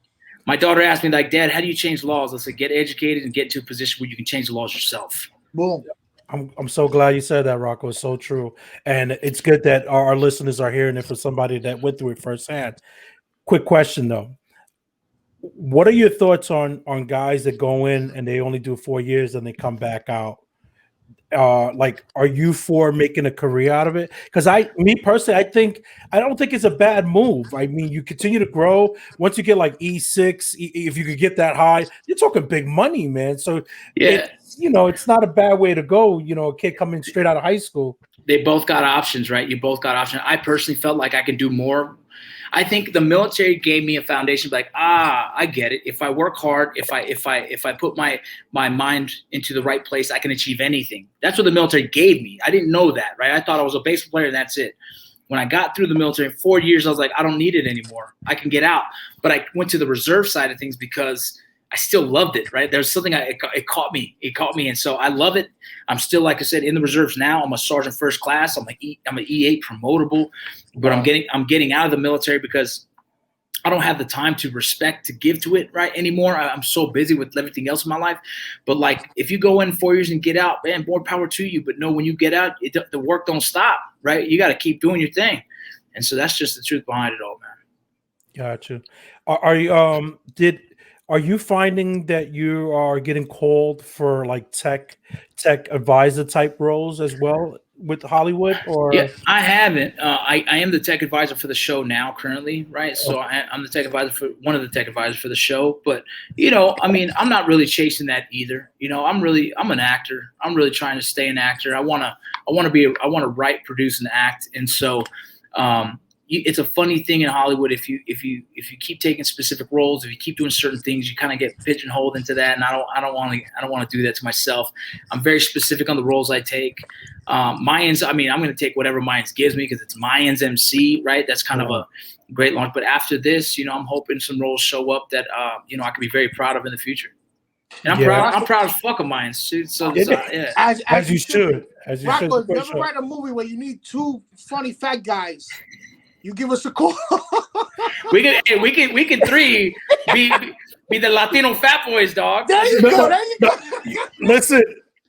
My daughter asked me, like, Dad, how do you change laws? I said, get educated and get into a position where you can change the laws yourself. Boom. I'm so glad you said that, Rocco. It's so true. And it's good that our listeners are hearing it from somebody that went through it firsthand. Quick question, though. What are your thoughts on guys that go in and they only do 4 years and they come back out? Like, are you for making a career out of it? Because me personally, I don't think it's a bad move. I mean, you continue to grow. Once you get like E6, if you could get that high, you're talking big money, man. So yeah, it's not a bad way to go. A kid coming straight out of high school. They both got options, right? You both got options. I personally felt like I could do more. I think the military gave me a foundation, like, I get it. If I work hard, if I put my mind into the right place, I can achieve anything. That's what the military gave me. I didn't know that, right? I thought I was a baseball player and that's it. When I got through the military, 4 years, I was like, I don't need it anymore. I can get out. But I went to the reserve side of things because I still loved it, right? There's something it caught me. It caught me, and so I love it. I'm still, like I said, in the reserves now. I'm a sergeant first class. I'm an E8 promotable, but I'm getting out of the military because I don't have the time to give to it right anymore. I'm so busy with everything else in my life. But like, if you go in 4 years and get out, man, more power to you. But no, when you get out, the work don't stop, right? You got to keep doing your thing, and so that's just the truth behind it all, man. Gotcha. Are you finding that you are getting called for like tech advisor type roles as well with Hollywood? Or yeah, I haven't. I am the tech advisor for the show now currently, right? So I'm the tech advisor for one of the tech advisors for the show. But I mean, I'm not really chasing that either. I'm an actor. I'm really trying to stay an actor. I want to write, produce, and act. And so it's a funny thing in Hollywood. If you keep taking specific roles, if you keep doing certain things, you kind of get pigeonholed into that. And I don't want to do that to myself. I'm very specific on the roles I take. Mayans, I mean, I'm going to take whatever Mayans gives me because it's Mayans MC, right? That's kind of a great launch. But after this, I'm hoping some roles show up that I can be very proud of in the future. And I'm proud as fuck of Mayans. So yeah. As you should. As you Rocco, should. you ever write a movie where you need two funny fat guys? You give us a call. we can three be the Latino fat boys, dog. There you go.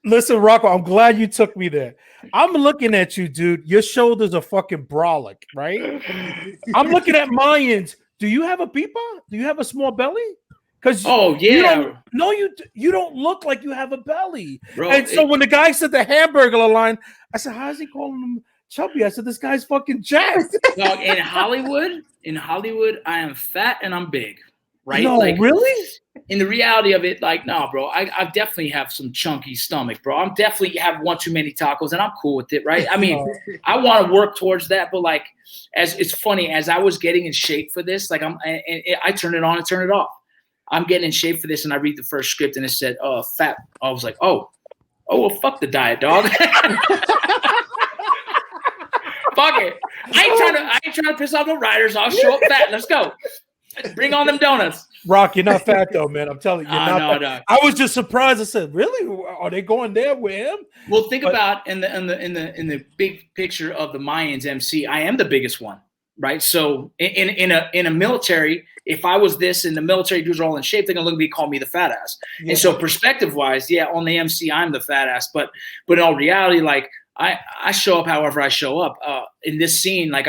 Listen, Rocco. I'm glad you took me there. I'm looking at you, dude. Your shoulders are fucking brolic, right? I'm looking at Mayans. Do you have a peepa? Do you have a small belly? Because you don't look like you have a belly. Bro, and so when the guy said the hamburger line, I said, "How's he calling him?" chubby. I said, this guy's fucking jacked. Dog, in Hollywood, I am fat and I'm big, right? No, like, really? In the reality of it, like, no, bro, I definitely have some chunky stomach, bro. I'm definitely have one too many tacos, and I'm cool with it, right? I mean, I want to work towards that, but like, as it's funny, as I was getting in shape for this, like I turn it on and turn it off. I'm getting in shape for this, and I read the first script, and it said, fat. I was like, oh, well, fuck the diet, dog. Fuck it. I ain't trying to piss off no writers. I'll show up fat. Let's go. Bring on them donuts. Rock, you're not fat though, man. I'm telling you, you're not. No. I was just surprised. I said, "Really? Are they going there with him?" Well, think about in the big picture of the Mayans MC. I am the biggest one, right? So in a military, if I was this and the military dudes are all in shape, they're gonna look at me, call me the fat ass. Yeah. And so perspective wise, yeah, on the MC, I'm the fat ass. But in all reality, like I show up however I show up. In this scene, like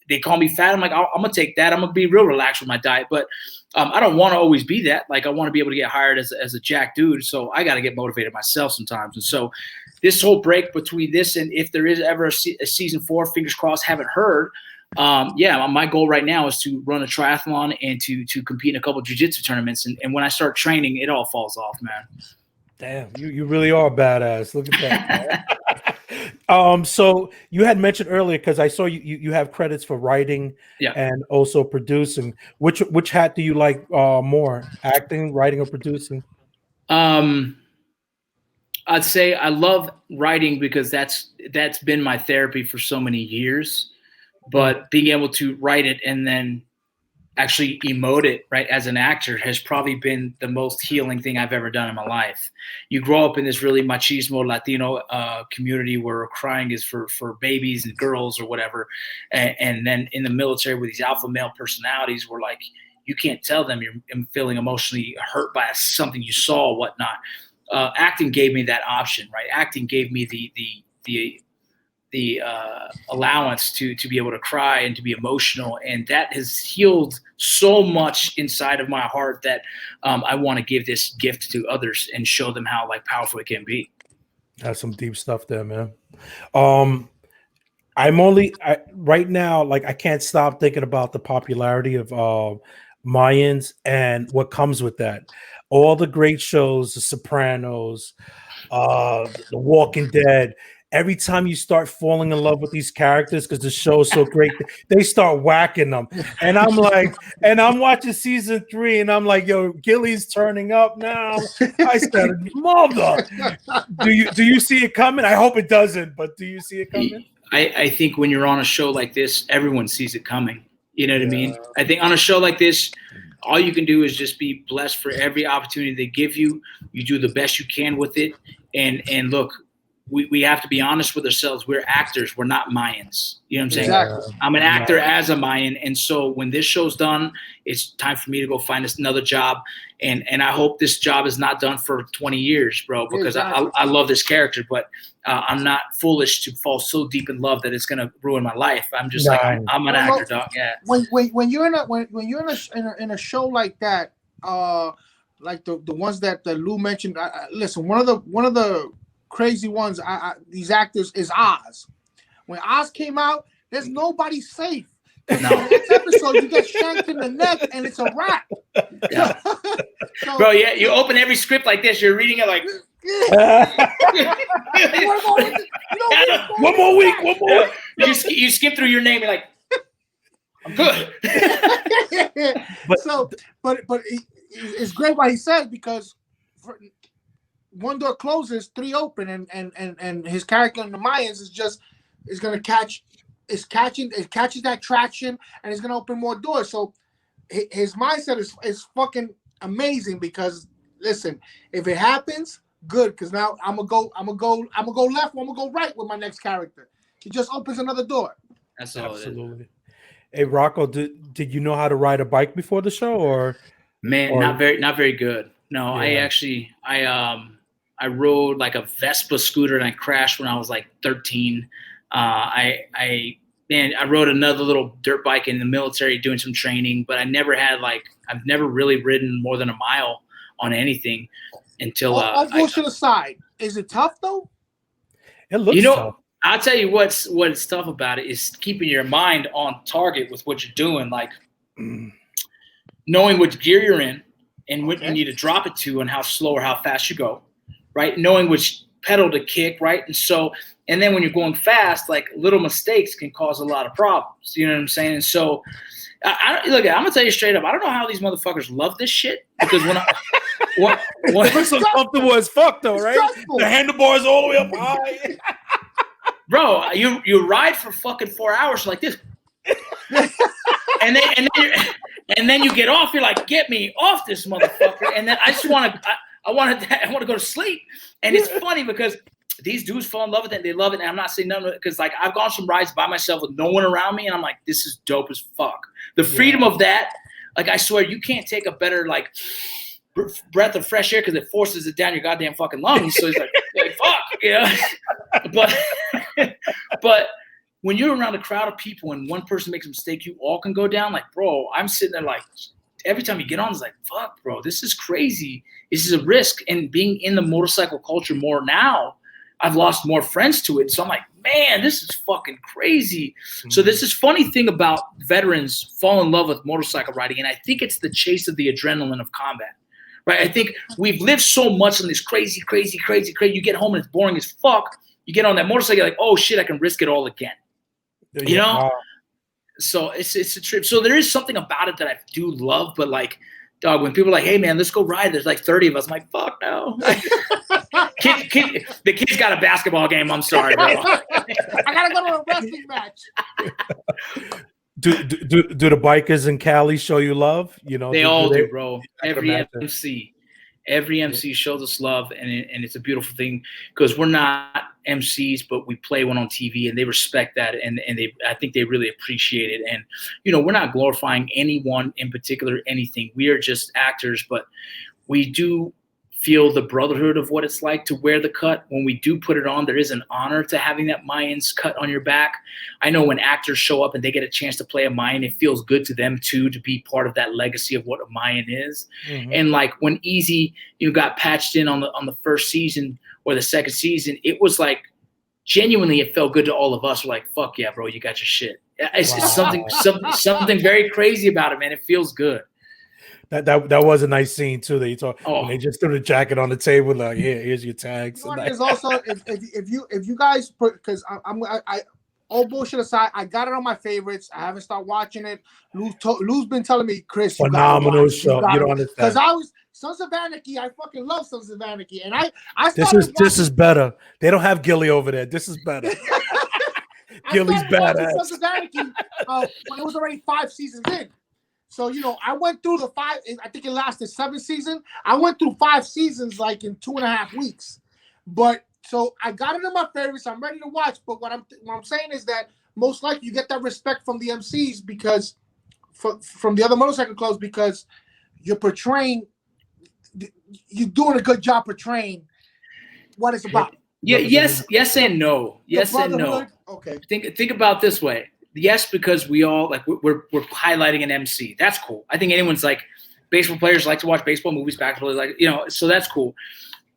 they call me fat. I'm like, I'm gonna take that. I'm gonna be real relaxed with my diet, but I don't want to always be that. Like I want to be able to get hired as a jack dude. So I got to get motivated myself sometimes. And so this whole break between this and if there is ever a season 4, fingers crossed, haven't heard. My goal right now is to run a triathlon and to compete in a couple of jiu-jitsu tournaments. And when I start training, it all falls off, man. Damn, you really are badass. Look at that. So you had mentioned earlier, because I saw you have credits for writing and also producing. Which hat do you like more, acting, writing, or producing? I'd say I love writing because that's been my therapy for so many years. But being able to write it and then actually emote it, right, as an actor has probably been the most healing thing I've ever done in my life. You grow up in this really machismo Latino community where crying is for babies and girls or whatever. And then in the military with these alpha male personalities where like you can't tell them you're feeling emotionally hurt by something you saw or whatnot. Acting gave me that option, right? Acting gave me the allowance to be able to cry and to be emotional. And that has healed so much inside of my heart that I want to give this gift to others and show them how like powerful it can be. That's some deep stuff there, man. Right now, like I can't stop thinking about the popularity of Mayans and what comes with that. All the great shows, The Sopranos, The Walking Dead. Every time you start falling in love with these characters because the show's so great, they start whacking them. And I'm like, and I'm watching season 3, and I'm like, yo, Gilly's turning up now. I said, mother. Do you see it coming? I hope it doesn't, but do you see it coming? I think when you're on a show like this, everyone sees it coming. You know what I mean? I think on a show like this, all you can do is just be blessed for every opportunity they give you. You do the best you can with it. And look, we have to be honest with ourselves. We're actors. We're not Mayans. You know what I'm saying? Exactly. I'm an actor as a Mayan. And so when this show's done, it's time for me to go find us another job. And I hope this job is not done for 20 years, bro, because I love this character. But I'm not foolish to fall so deep in love that it's going to ruin my life. I'm just I'm an actor, dog. Yeah. When you're in a show like that, like the ones that Lou mentioned, listen, one of the crazy ones, these actors is Oz. When Oz came out, there's nobody safe. No. In the next episode, you get shanked in the neck, and it's a wrap. Yeah. So, bro, yeah, you open every script like this. You're reading it like. One more week. You skip through your name. You're like, I'm good. but it's great what he says because. One door closes, 3 open, and his character in the Mayans it catches that traction, and it's gonna open more doors. So his mindset is fucking amazing because listen, if it happens, good, because now I'm gonna go left, I'm gonna go right with my next character. It just opens another door. That's all. Absolutely. Hey Rocco, did you know how to ride a bike before the show, or? Man, not very good. No, yeah. I rode like a Vespa scooter and I crashed when I was like 13. I rode another little dirt bike in the military doing some training, but I've never really ridden more than a mile on anything until. All bullshit aside, is it tough though? It looks tough. I'll tell you what's tough about it is keeping your mind on target with what you're doing, like knowing which gear you're in and what you need to drop it to and how slow or how fast you go, right? Knowing which pedal to kick, right? And then when you're going fast, like little mistakes can cause a lot of problems. You know what I'm saying? And so, look, I'm gonna tell you straight up. I don't know how these motherfuckers love this shit because when it looks uncomfortable as fuck, though, right? The handlebars all the way up high. Bro, you ride for fucking 4 hours like this, and then you get off. You're like, get me off this motherfucker. And then I just want to go to sleep. And it's funny because these dudes fall in love with it. They love it. And I'm not saying none of it because like I've gone some rides by myself with no one around me, and I'm like, this is dope as fuck. The freedom of that, like I swear, you can't take a better like breath of fresh air because it forces it down your goddamn fucking lungs. So it's like fuck, you know. But when you're around a crowd of people and one person makes a mistake, you all can go down. Like, bro, I'm sitting there like every time you get on, it's like, fuck, bro, this is crazy. This is a risk. And being in the motorcycle culture more now, I've lost more friends to it. So I'm like, man, this is fucking crazy. Mm-hmm. So this is funny thing about veterans fall in love with motorcycle riding. And I think it's the chase of the adrenaline of combat. Right? I think we've lived so much on this crazy. You get home and it's boring as fuck. You get on that motorcycle, you're like, oh shit, I can risk it all again. You know? Wow. So it's a trip. So there is something about it that I do love, but like, dog, when people are like, hey man, let's go ride, there's like 30 of us. I'm like, fuck no. The kid's got a basketball game. I'm sorry, bro. I gotta go to a wrestling match. Do the bikers in Cali show you love? You know, they all do, bro. Every MC shows us love, and it's a beautiful thing because we're not MCs, but we play one on TV, and they respect that, and I think they really appreciate it. And you know, we're not glorifying anyone in particular, anything. We are just actors, but we do feel the brotherhood of what it's like to wear the cut. When we do put it on, there is an honor to having that Mayans cut on your back. I know when actors show up and they get a chance to play a Mayan, it feels good to them too, to be part of that legacy of what a Mayan is. Mm-hmm. And like when Easy, got patched in on the first season or the second season, it was like, genuinely, it felt good to all of us. We're like, fuck yeah, bro, you got your shit. It's something very crazy about it, man. It feels good. That was a nice scene too. That you talk. When they just threw the jacket on the table, like, here's your tags. There's also if you guys put, because I all bullshit aside, I got it on my favorites. I haven't started watching it. Lou's been telling me, Chris, phenomenal show. You don't understand. Because I was Sons of Anarchy. I fucking love Sons of Anarchy, and I this is better. They don't have Gilly over there. This is better. Gilly's badass. Sons of Anarchy when it was already 5 seasons in. So, I went through the 5, I think it lasted 7 seasons. I went through 5 seasons like in 2.5 weeks. But so I got it in my favorites. I'm ready to watch. But what I'm saying is that most likely you get that respect from the MCs because from the other motorcycle clubs because you're doing a good job portraying what it's about. Yeah, yes and no. Yes and no. Okay. Think about it this way. Yes, because we all like we're highlighting an MC. That's cool. I think anyone's like baseball players like to watch baseball movies, basketball, like so that's cool.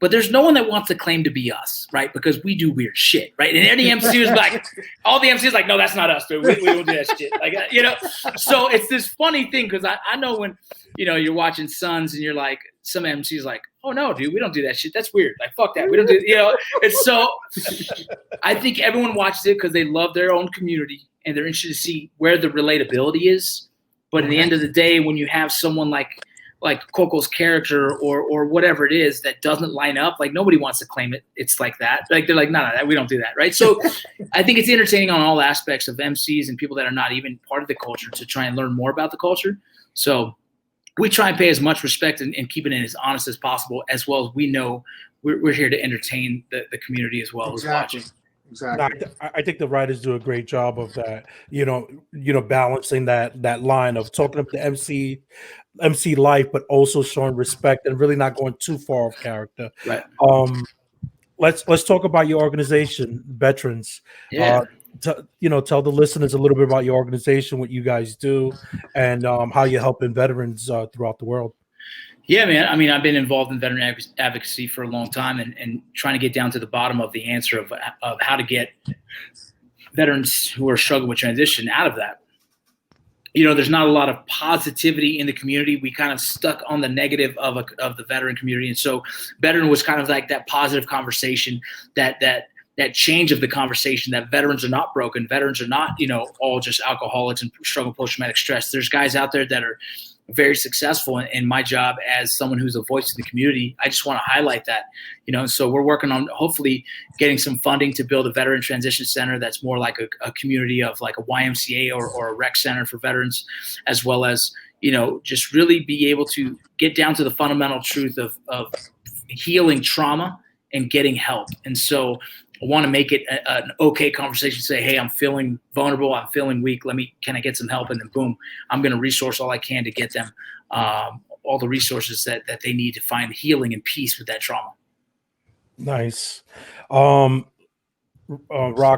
But there's no one that wants to claim to be us, right? Because we do weird shit, right? And any MC is like, all the MCs like, no, that's not us, dude. We don't do that shit, like So it's this funny thing because I know when you're watching Sons and you're like, some MCs like, oh no, dude, we don't do that shit. That's weird. Like fuck that. We don't do And so I think everyone watches it because they love their own community. And they're interested to see where the relatability is. But at the end of the day, when you have someone like Coco's character or whatever it is that doesn't line up, like nobody wants to claim it. It's like that. Like they're like, no, we don't do that, right? So I think it's entertaining on all aspects of MCs and people that are not even part of the culture to try and learn more about the culture. So we try and pay as much respect and keep it in as honest as possible, as well as we know we're here to entertain the community as well as watching. Exactly. I think the writers do a great job of that. Balancing that line of talking up the MC life, but also showing respect and really not going too far off character. Right. Let's talk about your organization, Veterans. Yeah. Tell the listeners a little bit about your organization, what you guys do, and how you're helping veterans throughout the world. Yeah, man. I mean, I've been involved in veteran advocacy for a long time, and trying to get down to the bottom of the answer of how to get veterans who are struggling with transition out of that. There's not a lot of positivity in the community. We kind of stuck on the negative of the veteran community. And so veteran was kind of like that positive conversation, that change of the conversation, that veterans are not broken. Veterans are not, all just alcoholics and struggle with post-traumatic stress. There's guys out there that are very successful, in my job as someone who's a voice in the community. I just want to highlight that, so we're working on hopefully getting some funding to build a veteran transition center that's more like a community of like a YMCA or a rec center for veterans, as well as, just really be able to get down to the fundamental truth of healing trauma and getting help. And so I want to make it an okay conversation. Say, hey, I'm feeling vulnerable. I'm feeling weak. Can I get some help? And then boom, I'm going to resource all I can to get them all the resources that they need to find healing and peace with that trauma. Nice. Rock,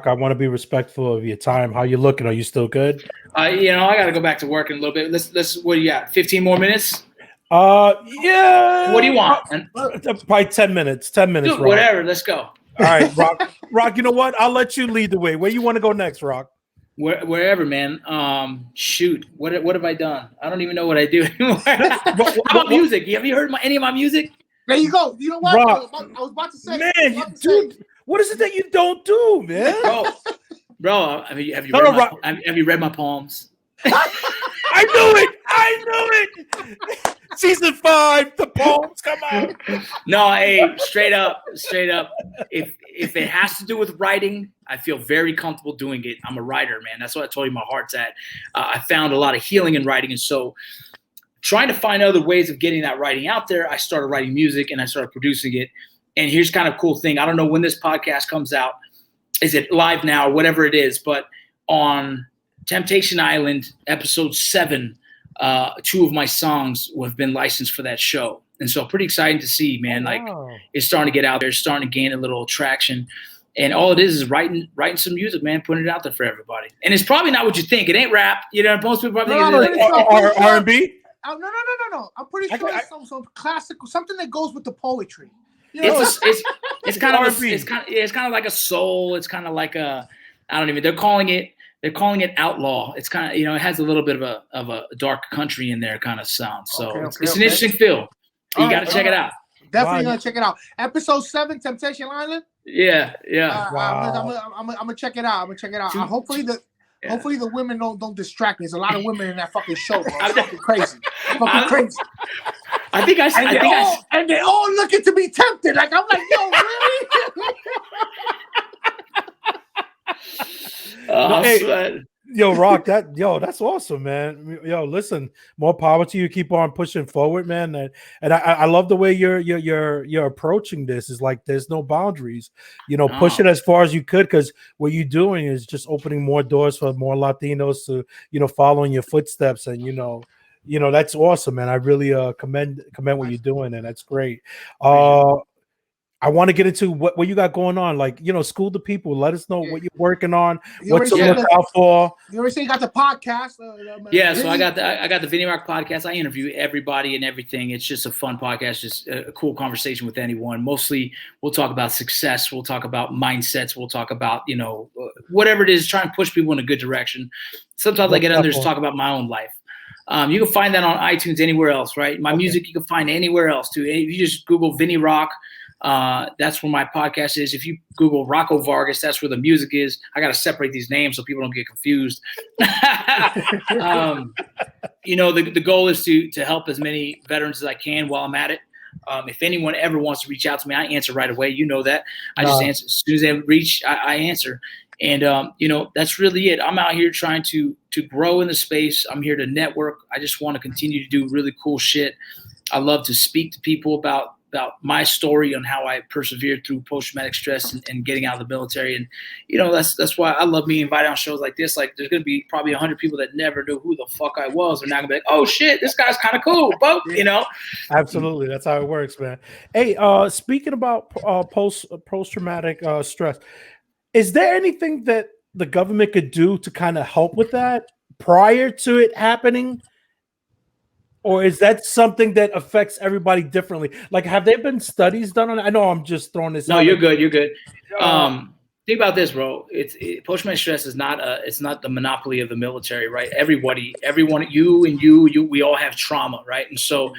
I want to be respectful of your time. How you looking? Are you still good? I got to go back to work in a little bit. Let's what do you got? 15 more minutes? Yeah. What do you want? Probably 10 minutes. 10 minutes. Dude, whatever. Let's go. All right, Rock. Rock, you know what? I'll let you lead the way. Where you want to go next, Rock? Wherever, man. Shoot. What have I done? I don't even know what I do anymore. How about music? Have you heard any of my music? There you go. You know what? Rock. I was about to say. Man, dude, what is it that you don't do, man? Bro, have you read my poems? I knew it. Season 5, the poems come out. No, hey, straight up. If it has to do with writing, I feel very comfortable doing it. I'm a writer, man. That's what I told you my heart's at. I found a lot of healing in writing, and so trying to find other ways of getting that writing out there, I started writing music and I started producing it. And here's kind of a cool thing. I don't know when this podcast comes out. Is it live now or whatever it is? But on Temptation Island, episode 7, 2 of my songs have been licensed for that show. And so pretty exciting to see, man. Like it's starting to get out there, it's starting to gain a little traction. And all it is writing some music, man, putting it out there for everybody. And it's probably not what you think. It ain't rap. Most people probably think it's R&B. No. I'm pretty sure it's some classical, something that goes with the poetry. It's kind of like a soul. It's kind of like they're calling it outlaw. It's kind of, it has a little bit of a dark country in there kind of sound. So it's an interesting feel. You got to check it out. Definitely gonna check it out. Episode 7, Temptation Island. Yeah. Wow. I'm gonna check it out. Hopefully the women don't distract me. There's a lot of women in that fucking show, bro. It's fucking crazy. Crazy. And they all looking to be tempted. Like I'm like, yo, really? Rock, that's awesome, man. Listen, more power to you. Keep on pushing forward, man. And I love the way you're approaching this. Is like there's no boundaries. Push it as far as you could, because what you're doing is just opening more doors for more Latinos to follow in your footsteps. And that's awesome, man. I really commend what you're doing, and that's great. I want to get into what you got going on. Like, school the people. Let us know what you're working on. What to look out for. You already say you got the podcast. So I got the Vinny Rock podcast. I interview everybody and everything. It's just a fun podcast, just a cool conversation with anyone. Mostly, we'll talk about success. We'll talk about mindsets. We'll talk about whatever it is, trying to push people in a good direction. Sometimes I get others to talk about my own life. You can find that on iTunes, anywhere else, right? My music you can find anywhere else too. If you just Google Vinny Rock. That's where my podcast is. If you Google ROCCO Vargas, that's where the music is. I got to separate these names so people don't get confused. The goal is to help as many veterans as I can while I'm at it. If anyone ever wants to reach out to me, I answer right away. You know that. I just answer as soon as they reach. I answer, and that's really it. I'm out here trying to grow in the space. I'm here to network. I just want to continue to do really cool shit. I love to speak to people about my story on how I persevered through post-traumatic stress and getting out of the military. And, that's why I love being invited on shows like this. Like there's going to be probably 100 people that never knew who the fuck I was. They're not gonna be like, oh shit, this guy's kind of cool. But, Absolutely. That's how it works, man. Hey, speaking about post-traumatic stress, is there anything that the government could do to kind of help with that prior to it happening? Or is that something that affects everybody differently? Like, have there been studies done on it? I know I'm just throwing this No, out. you're good. You're good. Think about this, bro. Post-traumatic stress is not it's not the monopoly of the military, right? Everyone, you, we all have trauma, right? And so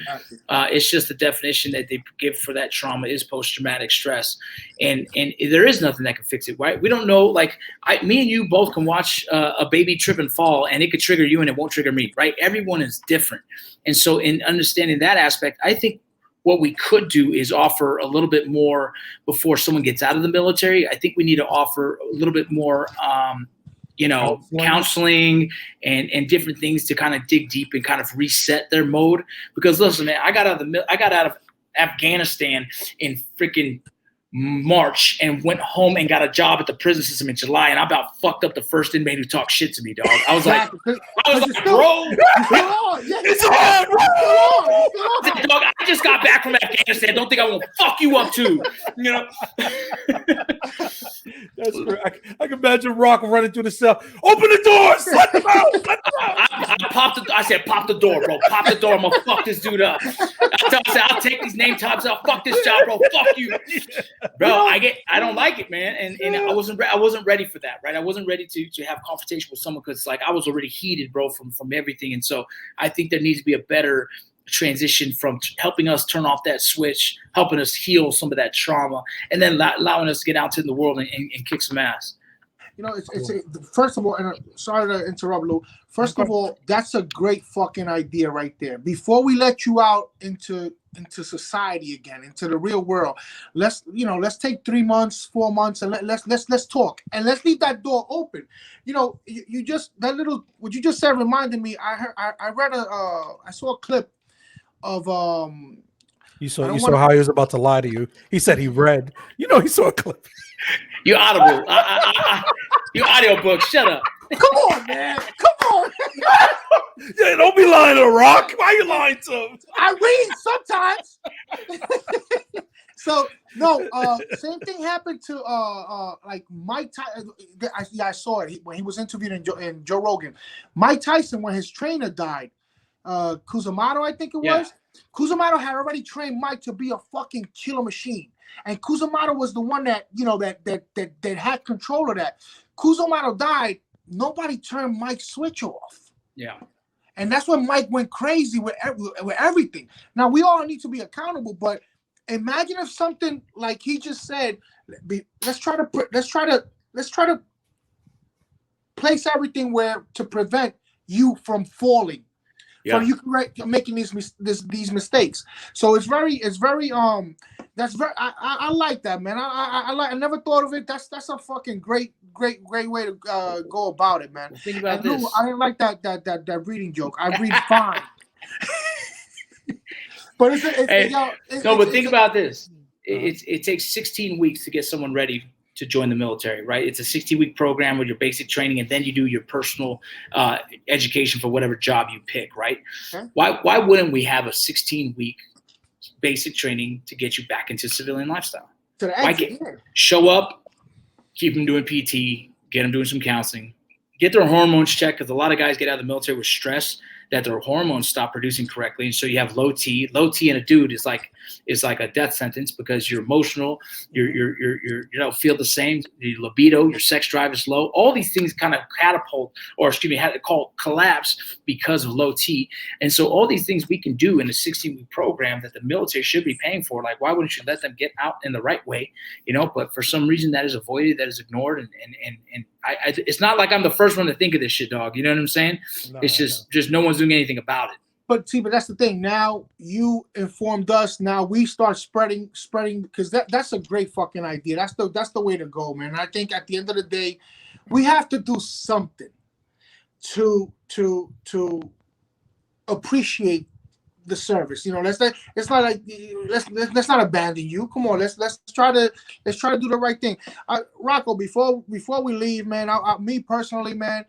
it's just the definition that they give for that trauma is post-traumatic stress, and there is nothing that can fix it, right? We don't know. Like me and you both can watch a baby trip and fall, and it could trigger you, and it won't trigger me, right? Everyone is different, and so in understanding that aspect, I think what we could do is offer a little bit more before someone gets out of the military. I think we need to offer a little bit more, counseling and different things to kind of dig deep and kind of reset their mode. Because listen, man, I got out of Afghanistan in freaking March and went home and got a job at the prison system in July, and I about fucked up the first inmate who talked shit to me, dog. I was like, bro, it's hard, bro. Dog, I just got back from Afghanistan. Don't think I won't fuck you up too, you know. That's great. I can imagine Rock running through the cell. Open the doors. Let them out. Let them out. I said, pop the door, bro. Pop the door. I'm gonna fuck this dude up. I said, I'll take these name tags out. Fuck this job, bro. Fuck you, bro. I don't like it, man. And I wasn't ready for that, right? I wasn't ready to have confrontation with someone because like I was already heated, bro, from everything. And so I think there needs to be a better transition from helping us turn off that switch, helping us heal some of that trauma, and then allowing us to get out into the world and kick some ass. You know, first of all, and sorry to interrupt, Lou. First of all, that's a great fucking idea right there. Before we let you out into society again, into the real world, let's take 3 months, 4 months, and let's talk, and let's leave that door open. You know, you just what you just said reminded me. I saw a clip of You saw how he was about to lie to you. He said he read. You know, he saw a clip. You audible. You audiobook. Shut up. Come on, man. Come on. Yeah, don't be lying to Rock. Why are you lying to him? I read sometimes. So no, same thing happened to like Mike Tyson. I saw it when he was interviewed in Joe Rogan. Mike Tyson, when his trainer died, Kuzumato, I think it was. Kuzumato had already trained Mike to be a fucking killer machine, and Kuzumato was the one that that had control of that. Kuzumato died. Nobody turned Mike's switch off. Yeah, and that's when Mike went crazy with everything. Now we all need to be accountable, but imagine if something like he just said. Let's try to place everything where to prevent you from falling. Yeah. So you can making these mistakes. So it's very that's very I like that, man. I never thought of it. That's a fucking great way to go about it, man. Well, think about this. I didn't like that reading joke. I read fine. But think about this. It takes 16 weeks to get someone ready to join the military, right? It's a 60-week program with your basic training, and then you do your personal education for whatever job you pick, right? Okay. Why wouldn't we have a 16-week basic training to get you back into civilian lifestyle? Show up, keep them doing PT, get them doing some counseling, get their hormones checked, because a lot of guys get out of the military with stress that their hormones stop producing correctly, and so you have low T. Low T in a dude is like a death sentence because you're emotional, you don't feel the same, your libido, your sex drive is low. All these things kind of collapse because of low T. And so all these things we can do in a 16-week program that the military should be paying for. Like, why wouldn't you let them get out in the right way? You know, but for some reason that is avoided, that is ignored, and I it's not like I'm the first one to think of this shit, dog. You know what I'm saying? No, it's just no one's doing anything about it. But that's the thing. Now you informed us. Now we start spreading because that's a great fucking idea. That's the way to go, man. I think at the end of the day, we have to do something to appreciate the service. You know, it's not like let's not abandon you. Come on, let's try to do the right thing. ROCCO, before we leave, man, me personally, man,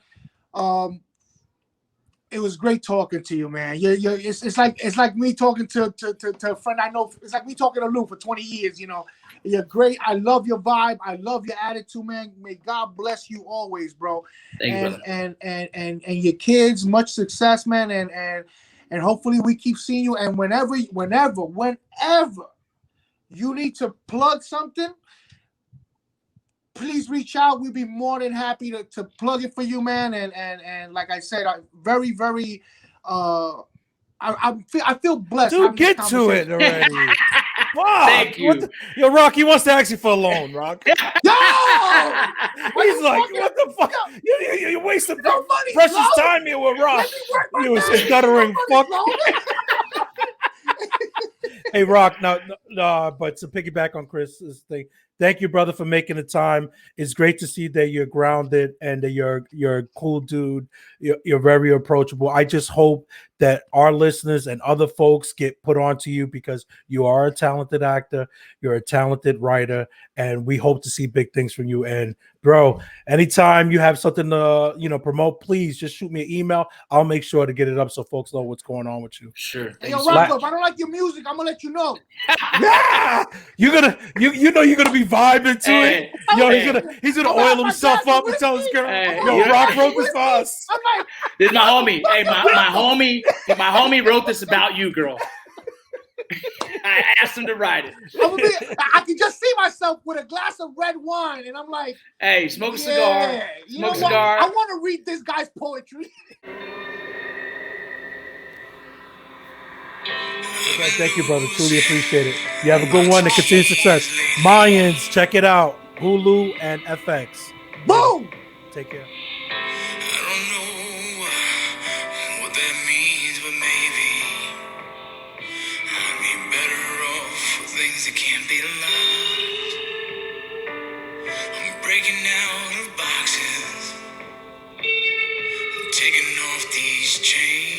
it was great talking to you, man. It's like me talking to a friend I know. It's like me talking to Lou for 20 years. You know, you're great. I love your vibe. I love your attitude, man. May God bless you always, bro. Thank you, brother. And your kids, much success, man. and hopefully we keep seeing you. And whenever you need to plug something, please reach out. We'd be more than happy to plug it for you, man. And like I said, very, very I feel blessed. Dude, get to it already. Wow. Thank you. Yo, Rock, he wants to ask you for a loan, Rock. Yo! He's like, what the fuck? You're wasting precious time here with Rock. You was stuttering fuck. Hey, Rock, no, but to piggyback on Chris's thing, thank you, brother, for making the time. It's great to see that you're grounded and that you're a cool dude. You're very approachable. I just hope that our listeners and other folks get put onto you because you are a talented actor, you're a talented writer, and we hope to see big things from you. And bro, anytime you have something to promote, please just shoot me an email. I'll make sure to get it up so folks know what's going on with you. Sure. Hey, yo, Rocco, if I don't like your music, I'm gonna let you know. Yeah, you're gonna be vibing to it. Yo, he's gonna oil himself up and tell his girl, yo, Rock wrote this for us. This is my homie. Hey, my homie wrote this about you, girl. I asked him to write it. I can just see myself with a glass of red wine, and I'm like, hey, smoke a cigar. Smoke a cigar. I want to read this guy's poetry. Okay, thank you, brother. Truly appreciate it. You have a good one and continued success. Mayans, check it out. Hulu and FX. Boom! Take care. I don't know what that means, but maybe I'd be better off with things that can't be loved. I'm breaking out of boxes, I'm taking off these chains.